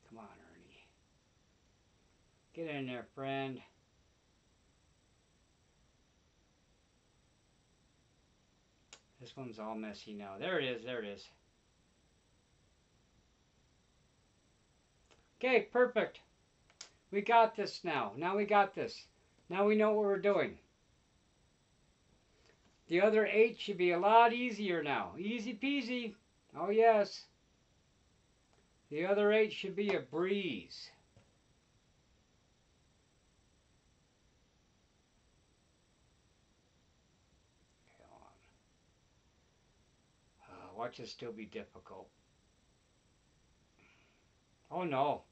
Come on, Ernie. Get in there, friend. This one's all messy now. There it is. There it is. Okay, perfect. We got this now. Now we got this. Now we know what we're doing. The other 8 should be a lot easier now. Easy peasy. Oh, yes. The other 8 should be a breeze. Come on. Watch this still be difficult. Oh, no.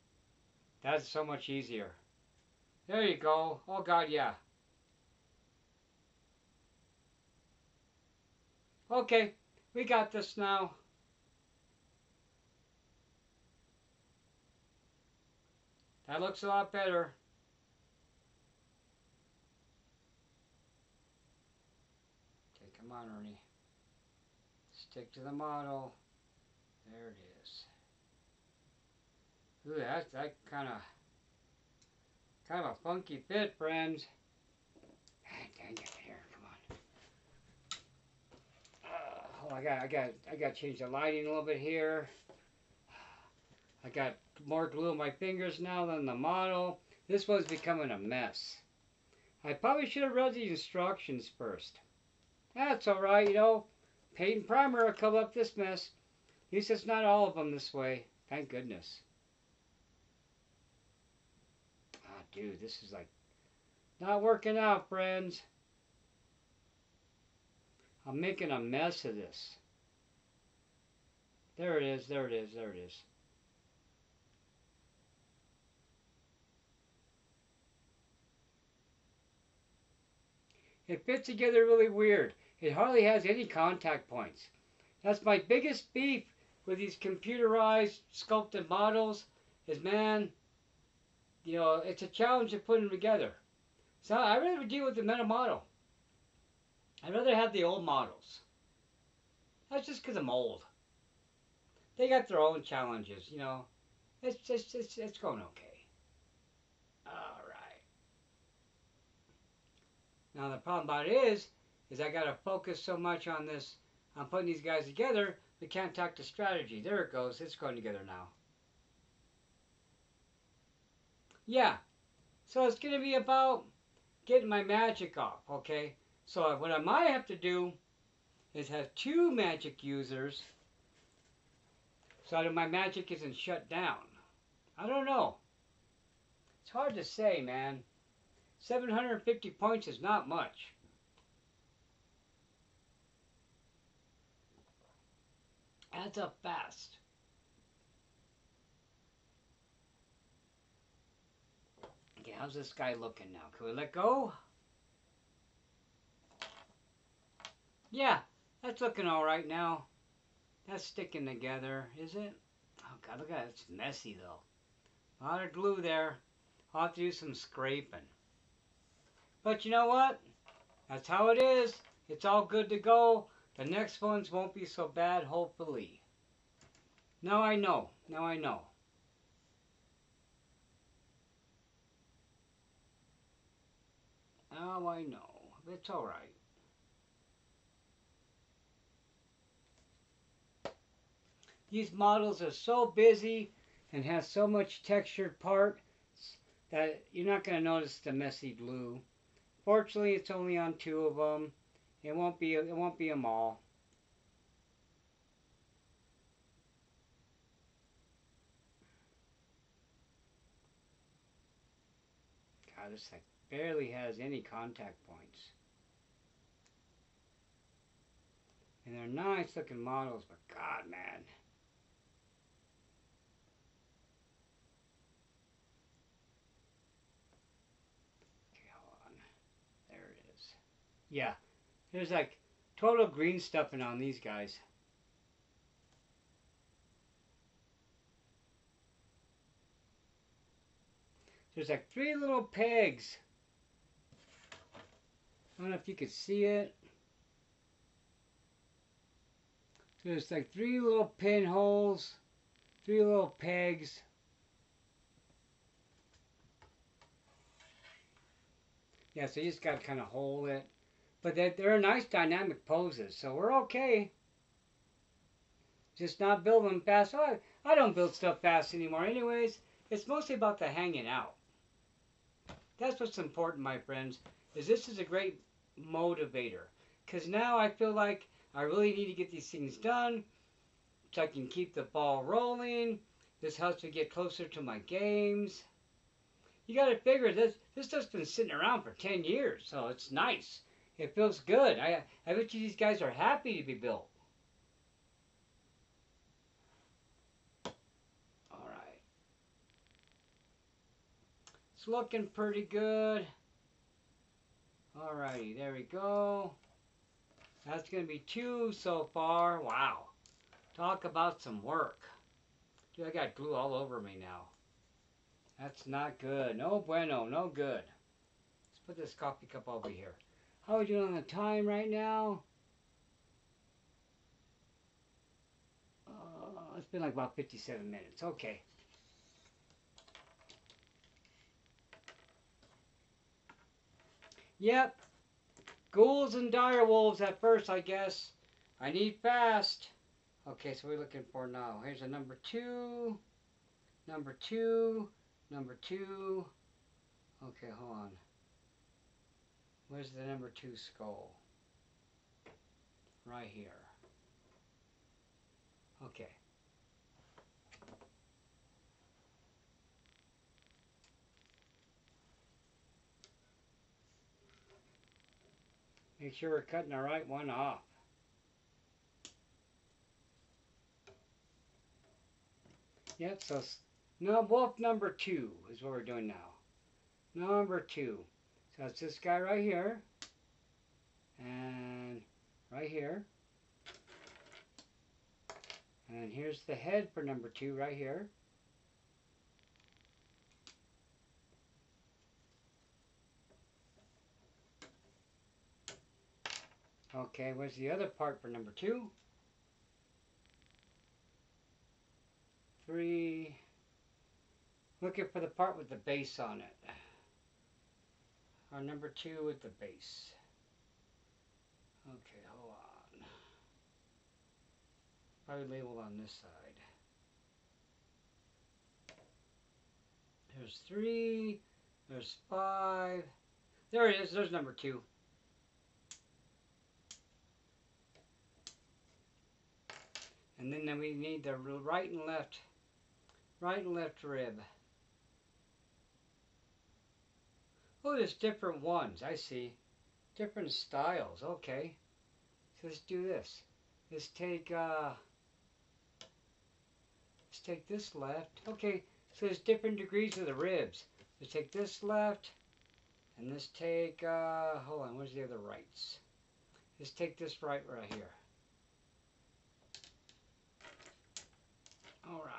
That's so much easier. There you go. Oh, God, yeah. Okay, we got this now. That looks a lot better. Okay, come on, Ernie. Stick to the model. There it is. Ooh, that's that kind of a funky fit, friends. Dang it! Here, come on. Oh, I got to change the lighting a little bit here. I got more glue on my fingers now than the model. This one's becoming a mess. I probably should have read the instructions first. That's all right, you know. Paint and primer will cover up this mess. At least it's not all of them this way. Thank goodness. Ah, dude, this is like not working out, friends. I'm making a mess of this. There it is, there it is, there it is. It fits together really weird. It hardly has any contact points. That's my biggest beef with these computerized sculpted models is, man, you know, it's a challenge to put them together. So I rather deal with the meta model. I'd rather have the old models. That's just because I'm old. They got their own challenges, you know. It's going okay. All right. Now the problem about it is I got to focus so much on this, on putting these guys together, we can't talk to strategy. There it goes. It's going together now. Yeah. So it's going to be about getting my magic off, okay? So what I might have to do is have 2 magic users so that my magic isn't shut down. I don't know. It's hard to say, man. 750 points is not much. Adds up fast. Okay, how's this guy looking now? Can we let go? Yeah, that's looking all right now. That's sticking together, is it? Oh, God, look at it. It's messy, though. A lot of glue there. I'll have to do some scraping. But you know what? That's how it is. It's all good to go. The next ones won't be so bad, hopefully. Now I know. Now I know. Now I know. It's all right. These models are so busy and have so much textured parts that you're not going to notice the messy glue. Fortunately, it's only on 2 of them. It won't be them all. God, this like barely has any contact points. And they're nice looking models, but God, man. Okay, hold on. There it is. Yeah, there's like total green stuffing on these guys. There's like 3 little pegs. I don't know if you could see it. There's like 3 little pinholes, 3 little pegs. Yeah, so you just got to kind of hold it. But they're nice dynamic poses, so we're okay. Just not building them fast. Oh, I don't build stuff fast anymore anyways. It's mostly about the hanging out. That's what's important, my friends, is this is a great motivator. Because now I feel like I really need to get these things done so I can keep the ball rolling. This helps me get closer to my games. You got to figure this stuff's been sitting around for 10 years, so it's nice. It feels good. I bet you these guys are happy to be built. All right. It's looking pretty good. Alrighty, there we go. That's going to be 2 so far. Wow. Talk about some work. Dude, I got glue all over me now. That's not good. No bueno, no good. Let's put this coffee cup over here. How are we doing on the time right now? It's been like about 57 minutes. Okay. Yep. Ghouls and Dire Wolves at first, I guess. I need fast. Okay, so we're looking for now. Here's a number 2. Number 2. Number 2. Okay, hold on. Where's the number 2 skull? Right here. Okay. Make sure we're cutting the right one off. Yep, so no, wolf number 2 is what we're doing now. Number 2. So it's this guy right here. And right here. And here's the head for number 2 right here. Okay, where's the other part for number 2? 3. Looking for the part with the base on it. Or number 2 with the base. Okay, hold on. Probably labeled on this side. There's 3. There's 5. There it is. There's number 2. And then we need the right and left rib. Oh, there's different ones. I see. Different styles. Okay. So let's do this. Let's take this left. Okay. So there's different degrees of the ribs. Let's take this left, and let's take hold on. Where's the other rights? Let's take this right here. All right.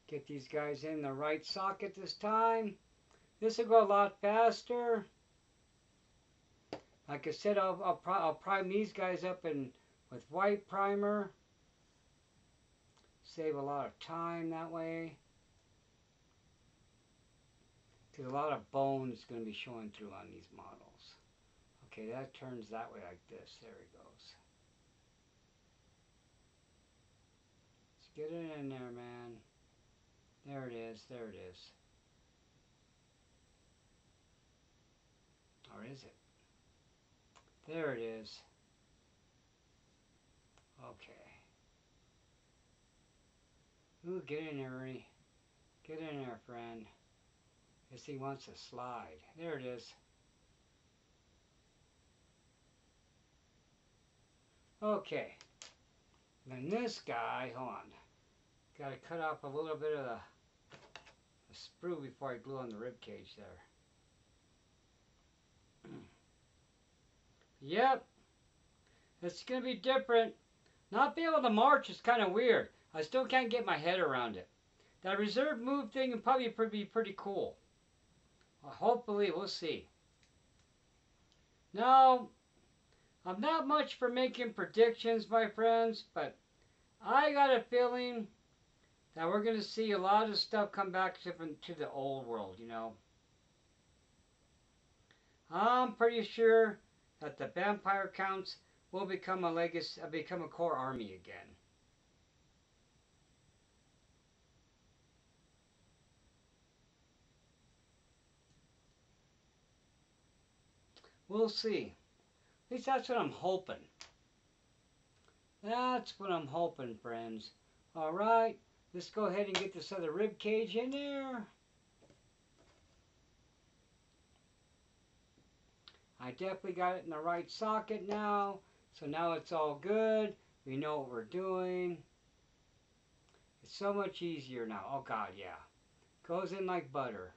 Get these guys in the right socket this time. This will go a lot faster. Like I said, I'll prime these guys up with white primer. Save a lot of time that way. Because a lot of bone is going to be showing through on these models. Okay, that turns that way like this. There it goes. Let's get it in there, man. There it is. There it is. Or is it? There it is. Okay. Ooh, get in there, Ernie. Get in there, friend. Guess he wants to slide. There it is. Okay. Then this guy, hold on. Got to cut off a little bit of the sprue before I glue on the rib cage there. Yep. It's going to be different. Not being able to march is kind of weird. I still can't get my head around it. That reserve move thing would probably be pretty cool. Well, hopefully, we'll see. Now, I'm not much for making predictions, my friends, but I got a feeling that we're going to see a lot of stuff come back to the old world, you know. I'm pretty sure that the vampire counts will become a core army again. We'll see. At least that's what I'm hoping. That's what I'm hoping, friends. All right, let's go ahead and get this other rib cage in there. I definitely got it in the right socket now. So now it's all good. We know what we're doing. It's so much easier now. Oh God, yeah. Goes in like butter.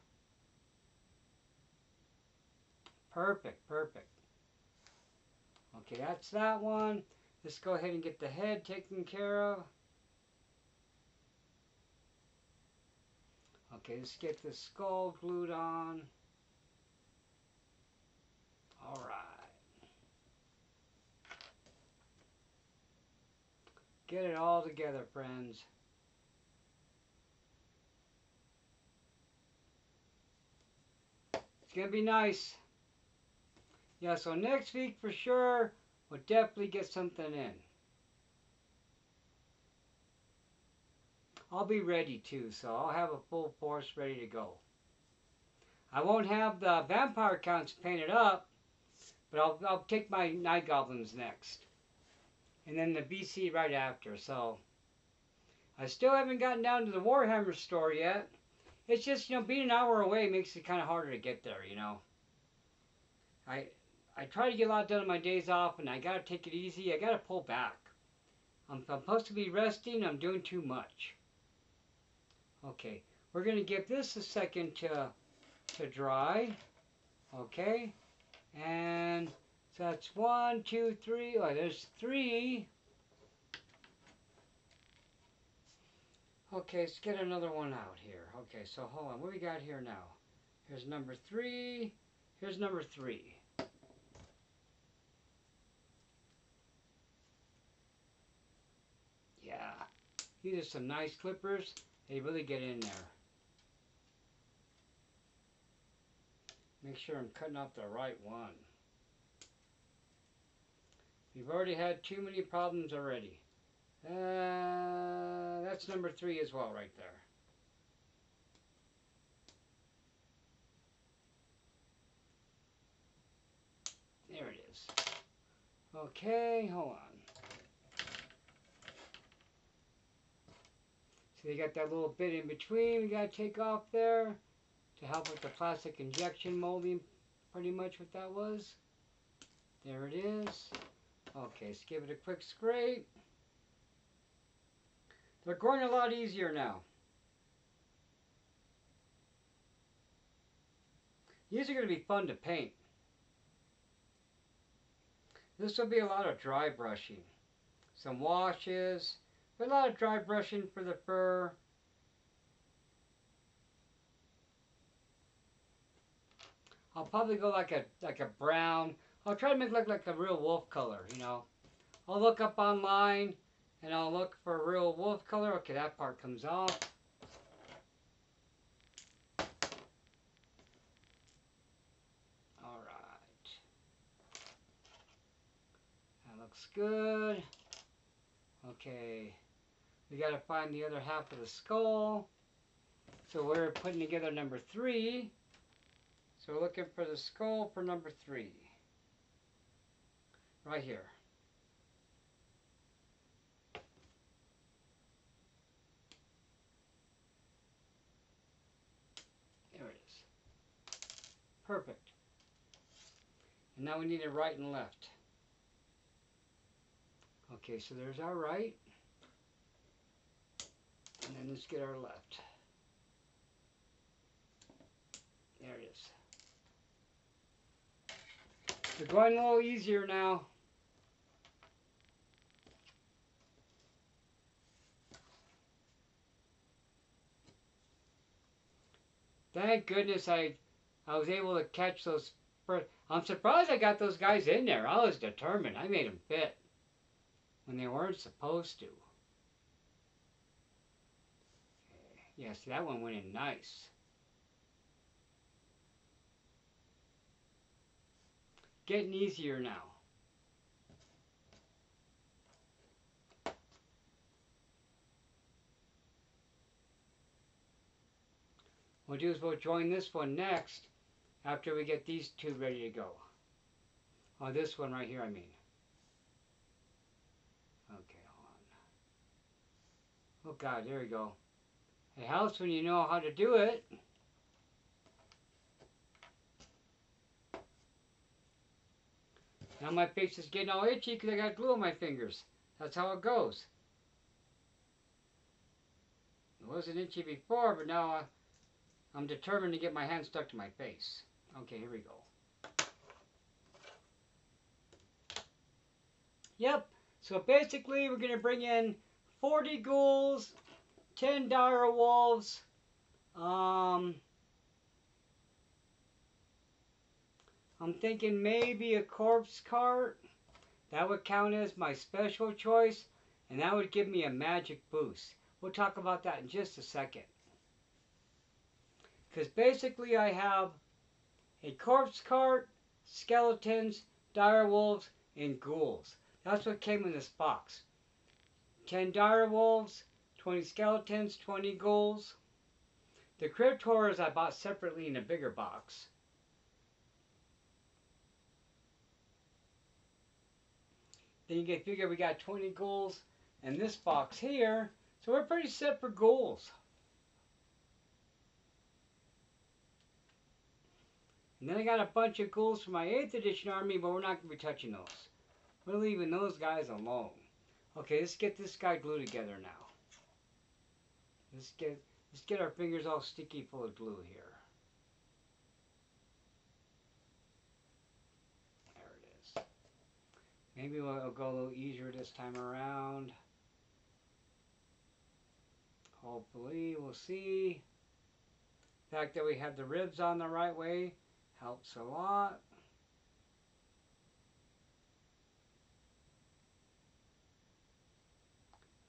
Perfect, perfect. Okay, that's that one. Let's go ahead and get the head taken care of. Okay, let's get the skull glued on. All right. Get it all together, friends. It's going to be nice. Yeah, so next week for sure, we'll definitely get something in. I'll be ready too, so I'll have a full force ready to go. I won't have the vampire counts painted up, but I'll take my night goblins next. And then the BC right after, so. I still haven't gotten down to the Warhammer store yet. It's just, you know, being an hour away makes it kind of harder to get there, you know. I try to get a lot done on my days off, and I got to take it easy. I got to pull back. I'm supposed to be resting. I'm doing too much. Okay, we're going to give this a second to dry. Okay, and so that's 1, 2, 3. Oh, there's 3. Okay, let's get another one out here. Okay, so hold on. What do we got here now? Here's number 3. Here's number 3. Yeah, these are some nice clippers. They really get in there. Make sure I'm cutting off the right one. We've already had too many problems already. That's number 3 as well right there. There it is. Okay, hold on. So you got that little bit in between we got to take off there to help with the plastic injection molding, pretty much what that was. There it is. Okay, let's give it a quick scrape. They're growing a lot easier now. These are going to be fun to paint. This will be a lot of dry brushing. Some washes, but a lot of dry brushing for the fur. I'll probably go like a brown. I'll try to make it look like a real wolf color, you know. I'll look up online and I'll look for a real wolf color. Okay, that part comes off. Alright. looks good. Okay, we got to find the other half of the skull. So we're putting together number 3. So we're looking for the skull for number 3. Right here. There it is. Perfect. And now we need a right and left. Okay, so there's our right. And then let's get our left. There it is. We're going a little easier now. Thank goodness I was able to catch those first. I'm surprised I got those guys in there. I was determined. I made them fit when they weren't supposed to. Yeah, see, that one went in nice. Getting easier now. What we'll do is we'll join this one next after we get these two ready to go. Oh, this one right here, I mean. Okay, hold on. Oh God, there we go. It helps when you know how to do it. Now my face is getting all itchy because I got glue on my fingers. That's how it goes. It wasn't itchy before, but now I'm determined to get my hand stuck to my face. Okay, here we go. Yep, so basically we're going to bring in 40 ghouls, 10 dire wolves, I'm thinking maybe a corpse cart. That would count as my special choice, and that would give me a magic boost. We'll talk about that in just a second. Because basically I have a corpse cart, skeletons, dire wolves, and ghouls. That's what came in this box. 10 dire wolves, 20 skeletons, 20 ghouls. The crypt horrors I bought separately in a bigger box. Then you can figure we got 20 ghouls in this box here. So we're pretty set for ghouls. And then I got a bunch of ghouls for my 8th edition army, but we're not going to be touching those. We're leaving those guys alone. Okay, let's get this guy glued together now. Let's get our fingers all sticky full of glue here. There it is. Maybe we'll go a little easier this time around. Hopefully, we'll see. The fact that we have the ribs on the right way helps a lot.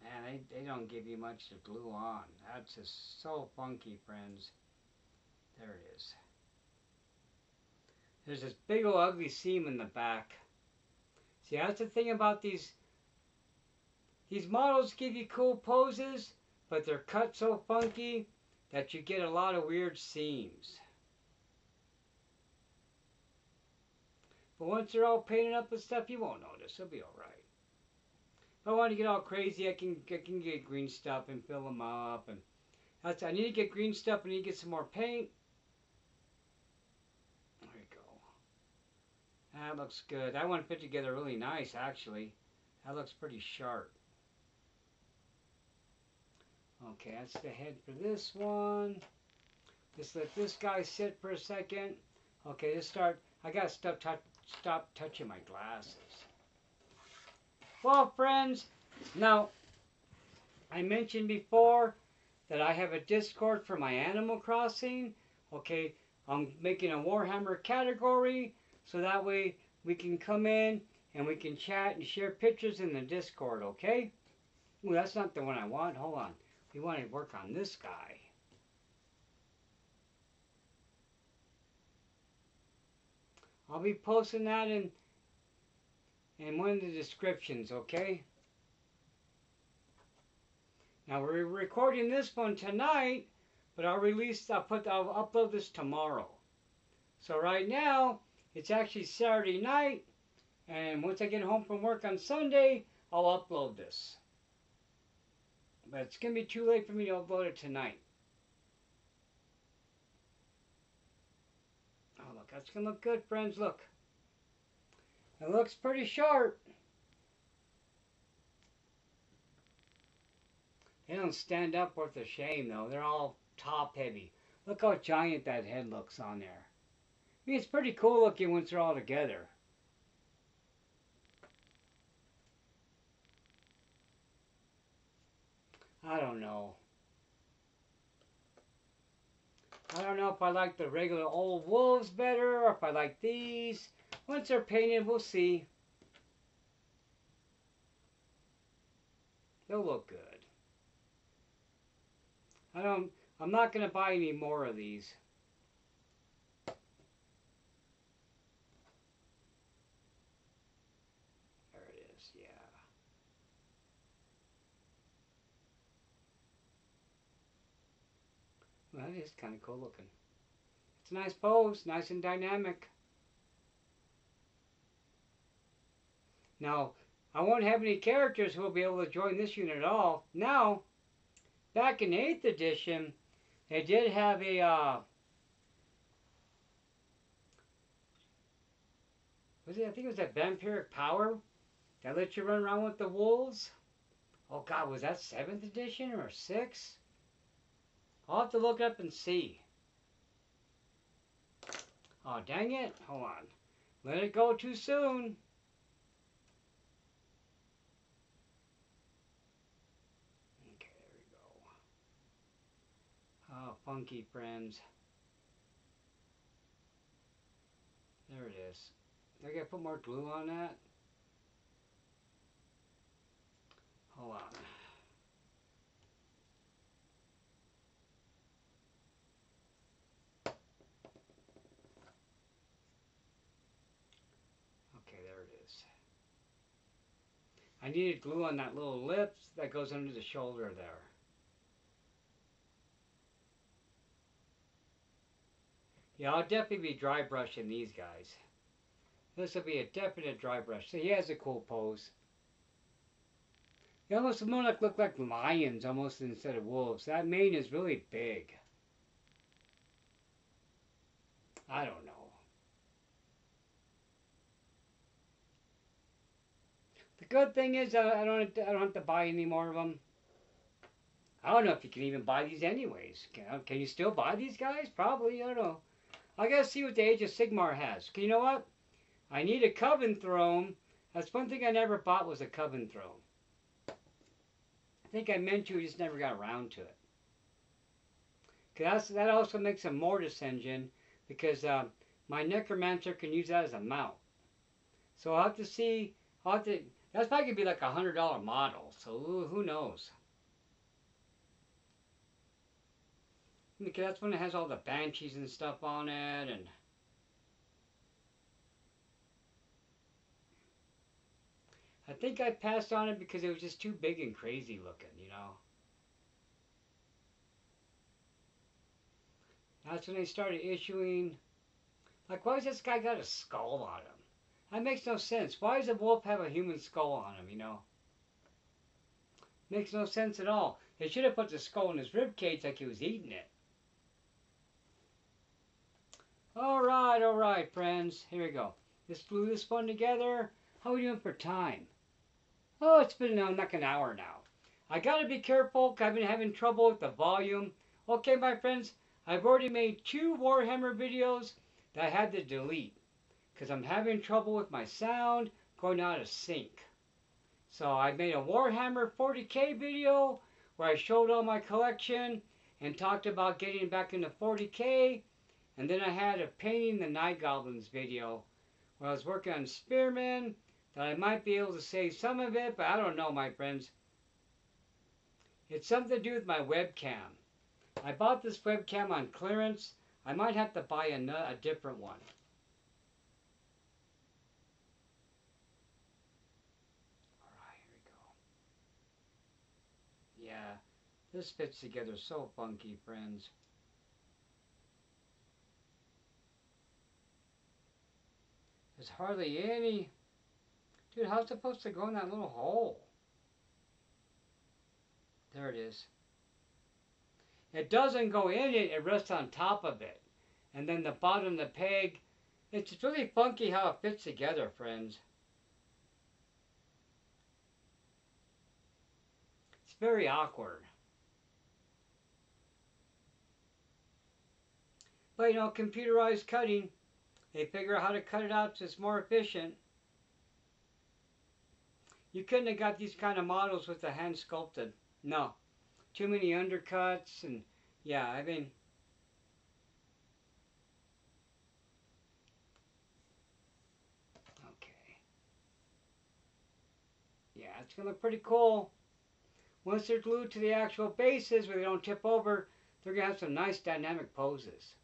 Man, they don't give you much to glue on. That's just so funky, friends. There it is. There's this big old ugly seam in the back. See, that's the thing about these models give you cool poses, but they're cut so funky that you get a lot of weird seams. But once they're all painted up and stuff, you won't notice. It'll be alright. If I want to get all crazy, I can get green stuff and fill them up. And I need to get green stuff. I need to get some more paint. There we go. That looks good. That one fit together really nice, actually. That looks pretty sharp. Okay, that's the head for this one. Just let this guy sit for a second. Okay, let's start. I gotta stop touching my glasses. Well, friends, now I mentioned before that I have a Discord for my Animal Crossing. Okay, I'm making a Warhammer category so that way we can come in and we can chat and share pictures in the Discord, okay? Ooh, that's not the one I want. Hold on. We want to work on this guy. I'll be posting that in one of the descriptions, okay? Now we're recording this one tonight, but I'll upload this tomorrow. So right now, it's actually Saturday night, and once I get home from work on Sunday, I'll upload this. But it's going to be too late for me to upload it tonight. Oh, look, that's going to look good, friends, look. It looks pretty sharp. They don't stand up worth a shame, though. They're all top heavy. Look how giant that head looks on there. I mean, it's pretty cool looking once they're all together. I don't know. I don't know if I like the regular old wolves better or if I like these. Once they're painted, we'll see. They'll look good. I'm not going to buy any more of these. There it is, yeah. Well, that is kind of cool looking. It's a nice pose, nice and dynamic. Now, I won't have any characters who will be able to join this unit at all. Now, back in 8th edition, they did have a, I think it was a vampiric power that lets you run around with the wolves. Oh God, was that 7th edition or 6th? I'll have to look up and see. Oh, dang it. Hold on. Let it go too soon. Okay, there we go. Oh, funky friends. There it is. I gotta put more glue on that. Hold on. Okay, there it is. I needed glue on that little lip that goes under the shoulder there. Yeah, I'll definitely be dry brushing these guys. This will be a definite dry brush. So he has a cool pose. They almost more look like lions almost instead of wolves. That mane is really big. I don't know. The good thing is I don't have to buy any more of them. I don't know if you can even buy these anyways. Can you still buy these guys? Probably. I don't know. I gotta see what the Age of Sigmar has. You know what? I need a Coven Throne. That's one thing I never bought was a Coven Throne. I think I meant to, just never got around to it. Cause that also makes a Mortis engine because my Necromancer can use that as a mount. So I'll have to see. That's probably gonna be like $100 model. So who knows? Because that's when it has all the banshees and stuff on it, and I think I passed on it because it was just too big and crazy looking, you know. That's when they started issuing, like, why has this guy got a skull on him? That makes no sense. Why does a wolf have a human skull on him, you know? Makes no sense at all. They should have put the skull in his rib cage like he was eating it. All right, friends. Here we go. Let's glue this one together. How are we doing for time? Oh, it's been like an hour now. I gotta be careful because I've been having trouble with the volume. Okay, my friends, I've already made 2 Warhammer videos that I had to delete because I'm having trouble with my sound going out of sync. So I made a Warhammer 40K video where I showed all my collection and talked about getting back into 40K. And then I had a painting the Night Goblins video where I was working on Spearmen that I might be able to save some of it, but I don't know, my friends. It's something to do with my webcam. I bought this webcam on clearance. I might have to buy a different one. This fits together so funky, friends. There's hardly any... Dude, how's it supposed to go in that little hole? There it is. It doesn't go in it, it rests on top of it. And then the bottom of the peg, it's really funky how it fits together, friends. It's very awkward. But you know, computerized cutting, they figure out how to cut it out so it's more efficient. You couldn't have got these kind of models with the hand sculpted. No. Too many undercuts and yeah, I mean, okay. Yeah, it's going to look pretty cool. Once they're glued to the actual bases where they don't tip over, they're going to have some nice dynamic poses.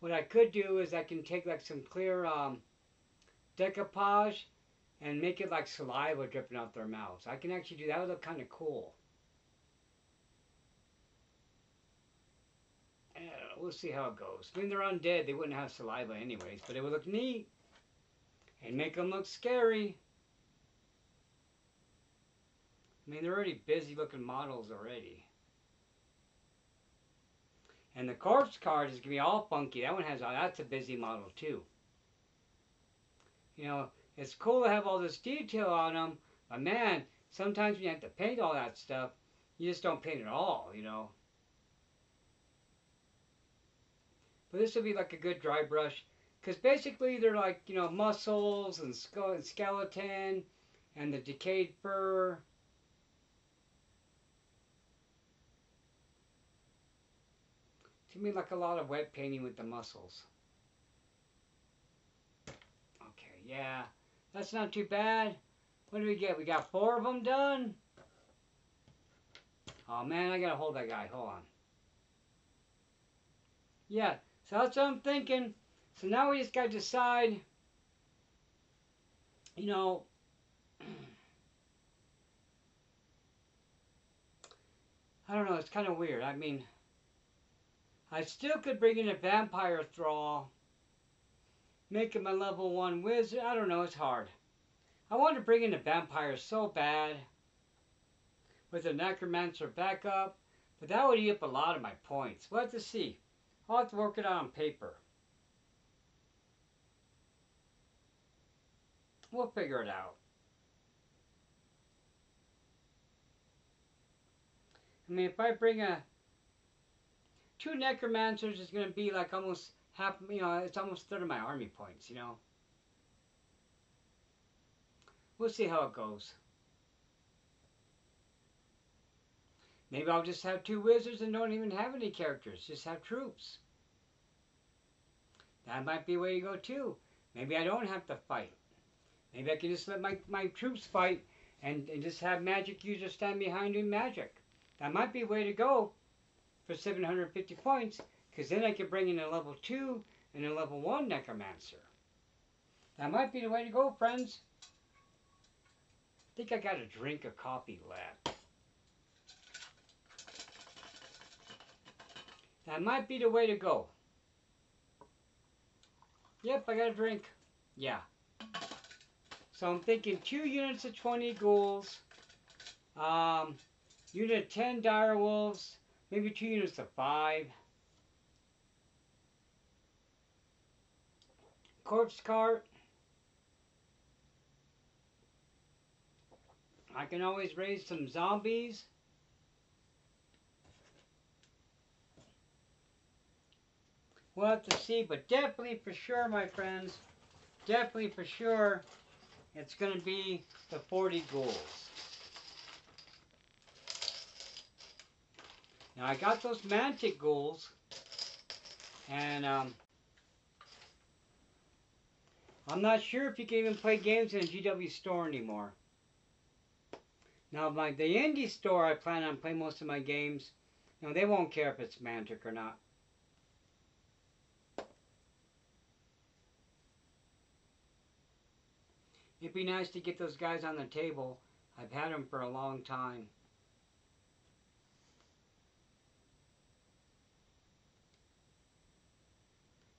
What I could do is I can take like some clear decoupage and make it like saliva dripping out their mouths. I can actually do that. That would look kind of cool. We'll see how it goes. I mean, they're undead. They wouldn't have saliva anyways, but it would look neat and make them look scary. I mean, they're already busy looking models already. And the corpse card is going to be all funky. That one has, that's a busy model too. You know, it's cool to have all this detail on them, but man, sometimes when you have to paint all that stuff, you just don't paint it all, you know. But this would be like a good dry brush, because basically they're like, you know, muscles and skull and skeleton and the decayed fur. To me, like a lot of wet painting with the muscles. Okay, yeah, that's not too bad. What do we get? We got 4 of them done. Oh man, I gotta hold that guy. Hold on. Yeah, so that's what I'm thinking. So now we just gotta decide, you know, I don't know, it's kind of weird. I mean, I still could bring in a vampire thrall, make him a level 1 wizard. I don't know, it's hard. I want to bring in a vampire so bad with a necromancer backup, but that would eat up a lot of my points. We'll have to see. I'll have to work it out on paper. We'll figure it out. I mean, if I bring 2 necromancers, it's going to be like almost half, you know, it's almost 1/3 of my army points, you know. We'll see how it goes. Maybe I'll just have 2 wizards and don't even have any characters. Just have troops. That might be a way to go too. Maybe I don't have to fight. Maybe I can just let my troops fight and just have magic users stand behind doing magic. That might be a way to go for 750 points, because then I could bring in a level 2 and a level 1 necromancer. That might be the way to go, friends. I think I got a drink of coffee left. That might be the way to go. Yep, I got a drink. Yeah. So I'm thinking 2 units of 20 ghouls. Unit of 10 dire wolves. Maybe 2 units of 5. Corpse cart. I can always raise some zombies. We'll have to see, but definitely for sure, my friends, definitely for sure, it's going to be the 40 ghouls. Now, I got those mantic ghouls, and I'm not sure if you can even play games in a GW store anymore. Now, the indie store, I plan on playing most of my games. You know, they won't care if it's mantic or not. It'd be nice to get those guys on the table. I've had them for a long time.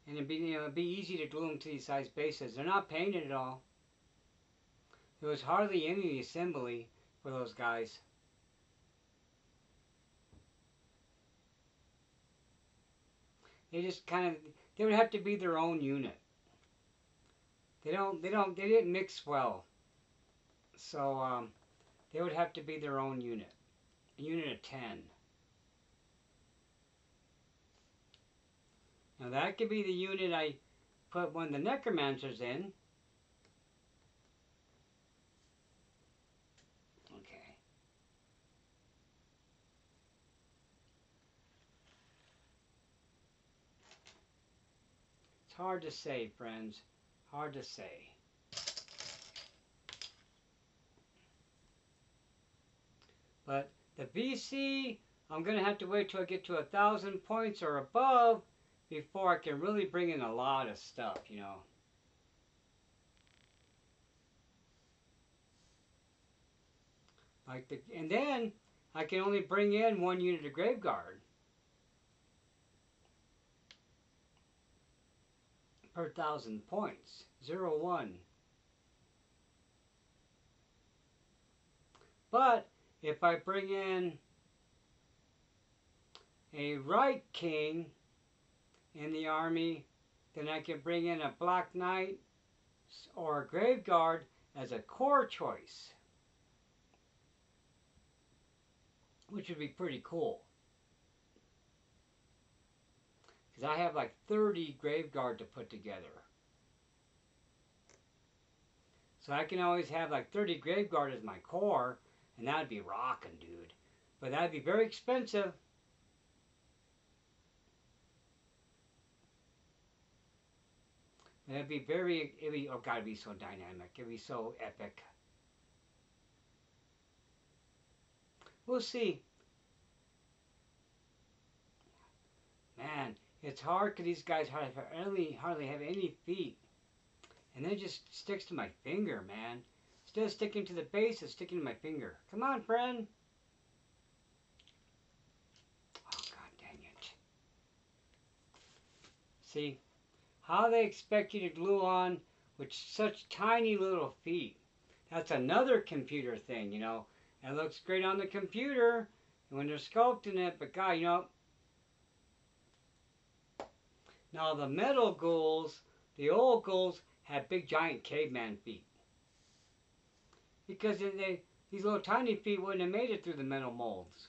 And it'd be easy to glue them to these size bases. They're not painted at all. There was hardly any assembly for those guys. They just they would have to be their own unit. They didn't mix well. So, they would have to be their own unit. A unit of 10. Now that could be the unit I put one of the necromancers in. Okay. It's hard to say, friends. Hard to say. But the BC, I'm going to have to wait till I get to 1,000 points or above before I can really bring in a lot of stuff, you know. And then I can only bring in one unit of Grave Guard per 1,000 points. 0, 1. But if I bring in a Right King in the army, then I can bring in a Black Knight or a Grave Guard as a core choice, which would be pretty cool. Because I have like 30 Grave Guard to put together. So I can always have like 30 Grave Guard as my core, and that would be rocking, dude. But that would be very expensive. It'd be, oh God, it'd be so dynamic. It'd be so epic. We'll see. Man, it's hard because these guys hardly have any feet. And then it just sticks to my finger, man. Instead of sticking to the base, it's sticking to my finger. Come on, friend. Oh, God dang it. See? How they expect you to glue on with such tiny little feet. That's another computer thing, you know. It looks great on the computer when they're sculpting it, but God, you know. Now the metal ghouls, the old ghouls, had big giant caveman feet. Because these little tiny feet wouldn't have made it through the metal molds.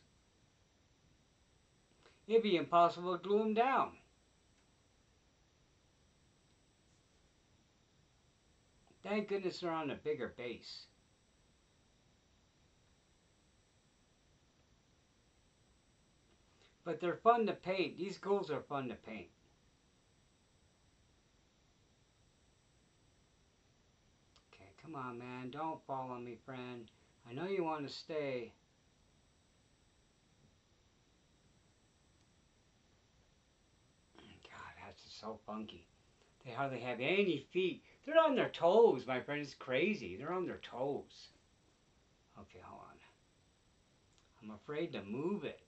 It'd be impossible to glue them down. Thank goodness they're on a bigger base. But they're fun to paint. These ghouls are fun to paint. Okay, come on, man. Don't fall on me, friend. I know you want to stay. God, that's just so funky. They hardly have any feet. They're on their toes, my friend. It's crazy. They're on their toes. Okay, hold on. I'm afraid to move it.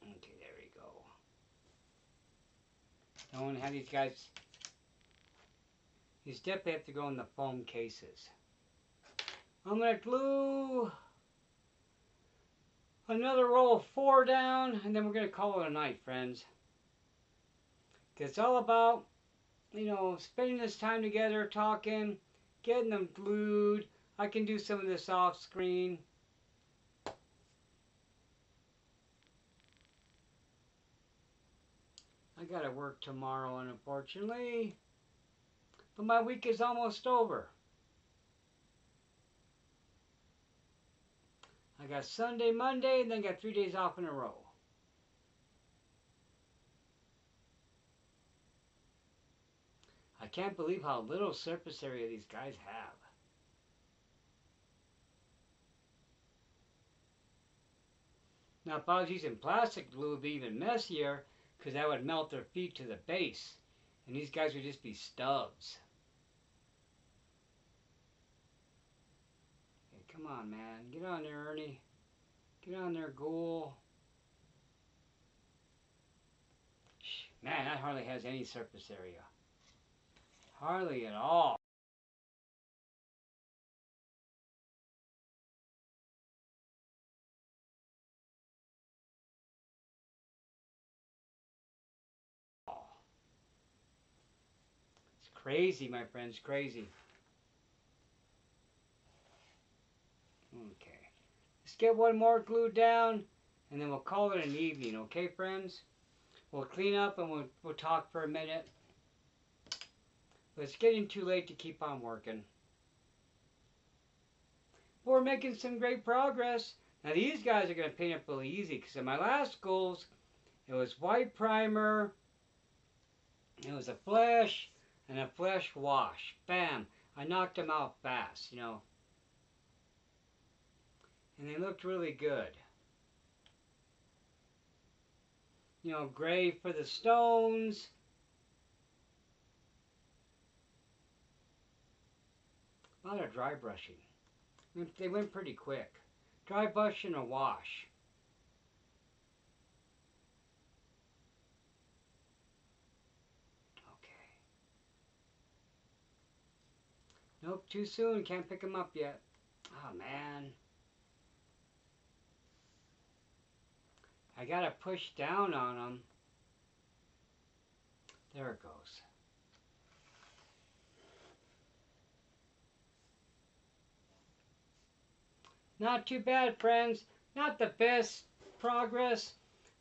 Okay, there we go. Don't want to have these guys. These definitely have to go in the foam cases. I'm going to glue another row of 4 down, and then we're going to call it a night, friends. It's all about, you know, spending this time together, talking, getting them glued. I can do some of this off screen. I gotta work tomorrow, unfortunately. But my week is almost over. I got Sunday, Monday, and then got 3 days off in a row. I can't believe how little surface area these guys have. Now, if I was using plastic glue, it would be even messier because that would melt their feet to the base. And these guys would just be stubs. Come on, man. Get on there, Ernie. Get on there, Ghoul. Man, that hardly has any surface area. Hardly at all. It's crazy, my friends, crazy. Okay. Let's get one more glued down, and then we'll call it an evening, okay, friends? We'll clean up and we'll talk for a minute. But it's getting too late to keep on working. But we're making some great progress. Now these guys are going to paint up really easy, because in my last Ghouls, it was white primer, it was a flesh, and a flesh wash. Bam! I knocked them out fast, you know. And they looked really good. You know, gray for the stones. A lot of dry brushing. They went pretty quick. Dry brush and a wash. Okay. Nope, too soon. Can't pick them up yet. Oh, man. I gotta push down on them. There it goes. Not too bad, friends. Not the best progress.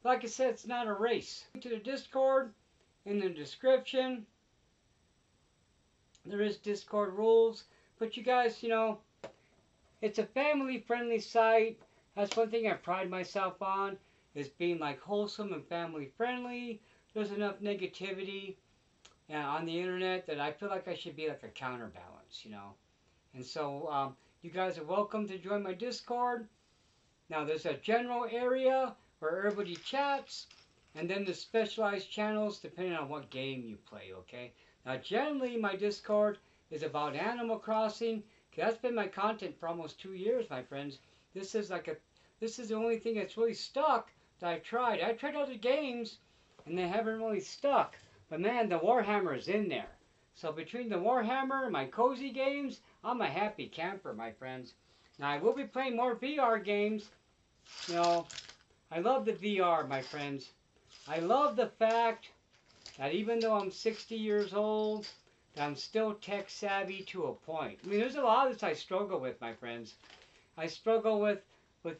Like I said, it's not a race. To the Discord, in the description, there is Discord rules. But you guys, you know, it's a family-friendly site. That's one thing I pride myself on, is being like wholesome and family-friendly. There's enough negativity on the internet that I feel like I should be like a counterbalance, you know. And so you guys are welcome to join my Discord. Now there's a general area where everybody chats, and then the specialized channels depending on what game you play, okay? Now generally my Discord is about Animal Crossing. That's been my content for almost 2 years, my friends. This is the only thing that's really stuck that I've tried. I've tried other games, and they haven't really stuck. But man, the Warhammer is in there. So between the Warhammer and my cozy games, I'm a happy camper, my friends. Now I will be playing more VR games. You know, I love the VR, my friends. I love the fact that even though I'm 60 years old, that I'm still tech savvy to a point. I mean, there's a lot of this I struggle with, my friends. I struggle with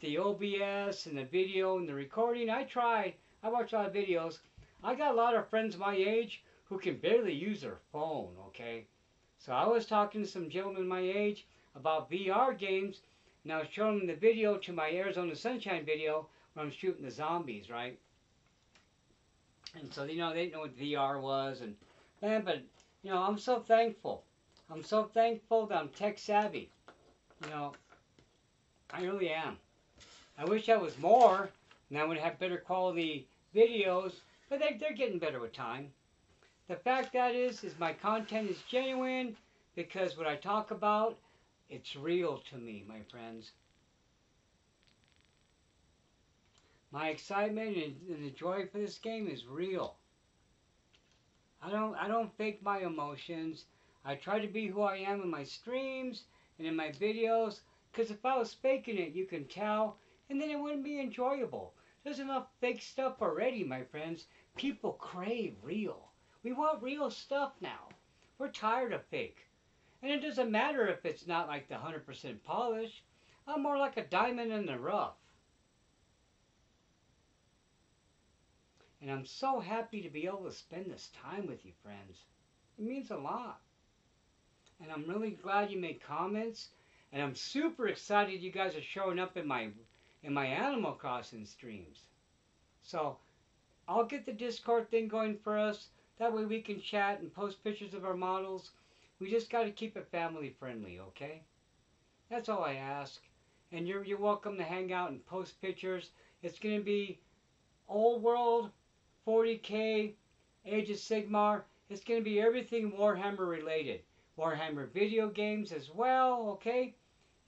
the OBS and the video and the recording. I watch a lot of videos. I got a lot of friends my age who can barely use their phone, okay? So I was talking to some gentlemen my age about VR games, and I was showing them the video to my Arizona Sunshine video where I'm shooting the zombies, right? And so, you know, they didn't know what VR was, and man, but, you know, I'm so thankful. I'm so thankful that I'm tech savvy. You know, I really am. I wish I was more, and I would have better quality videos, but they're getting better with time. The fact that is my content is genuine, because what I talk about, it's real to me, my friends. My excitement and the joy for this game is real. I don't fake my emotions. I try to be who I am in my streams and in my videos, because if I was faking it, you can tell, and then it wouldn't be enjoyable. There's enough fake stuff already, my friends. People crave real. We want real stuff now. We're tired of fake. And it doesn't matter if it's not like the 100% polish. I'm more like a diamond in the rough. And I'm so happy to be able to spend this time with you, friends. It means a lot. And I'm really glad you made comments. And I'm super excited you guys are showing up in my Animal Crossing streams. So I'll get the Discord thing going for us. That way we can chat and post pictures of our models. We just got to keep it family friendly, okay? That's all I ask. And you're welcome to hang out and post pictures. It's going to be Old World, 40K, Age of Sigmar. It's going to be everything Warhammer related. Warhammer video games as well, okay?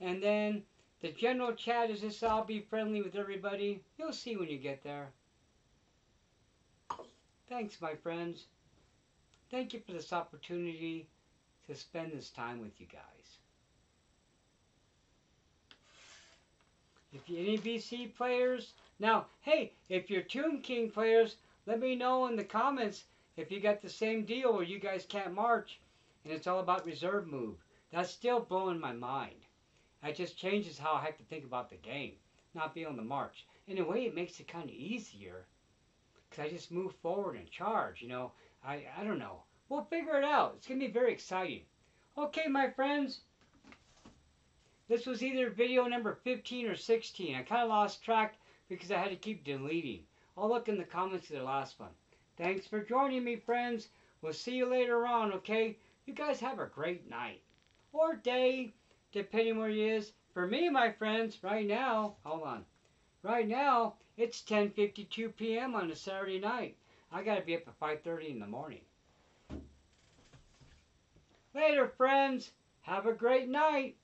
And then The general chat is just I'll be friendly with everybody. You'll see when you get there. Thanks, my friends. Thank you for this opportunity to spend this time with you guys. If you're any BC players, now, hey, if you're Tomb King players, let me know in the comments if you got the same deal where you guys can't march and it's all about reserve move. That's still blowing my mind. That just changes how I have to think about the game, not being able to march. In a way, it makes it kind of easier because I just move forward and charge, you know. I don't know. We'll figure it out. It's going to be very exciting. Okay, my friends. This was either video number 15 or 16. I kind of lost track because I had to keep deleting. I'll look in the comments of the last one. Thanks for joining me, friends. We'll see you later on, okay? You guys have a great night. Or day, depending where you is. For me, my friends, right now, hold on. Right now, it's 10:52 p.m. on a Saturday night. I got to be up at 5:30 in the morning. Later, friends. Have a great night.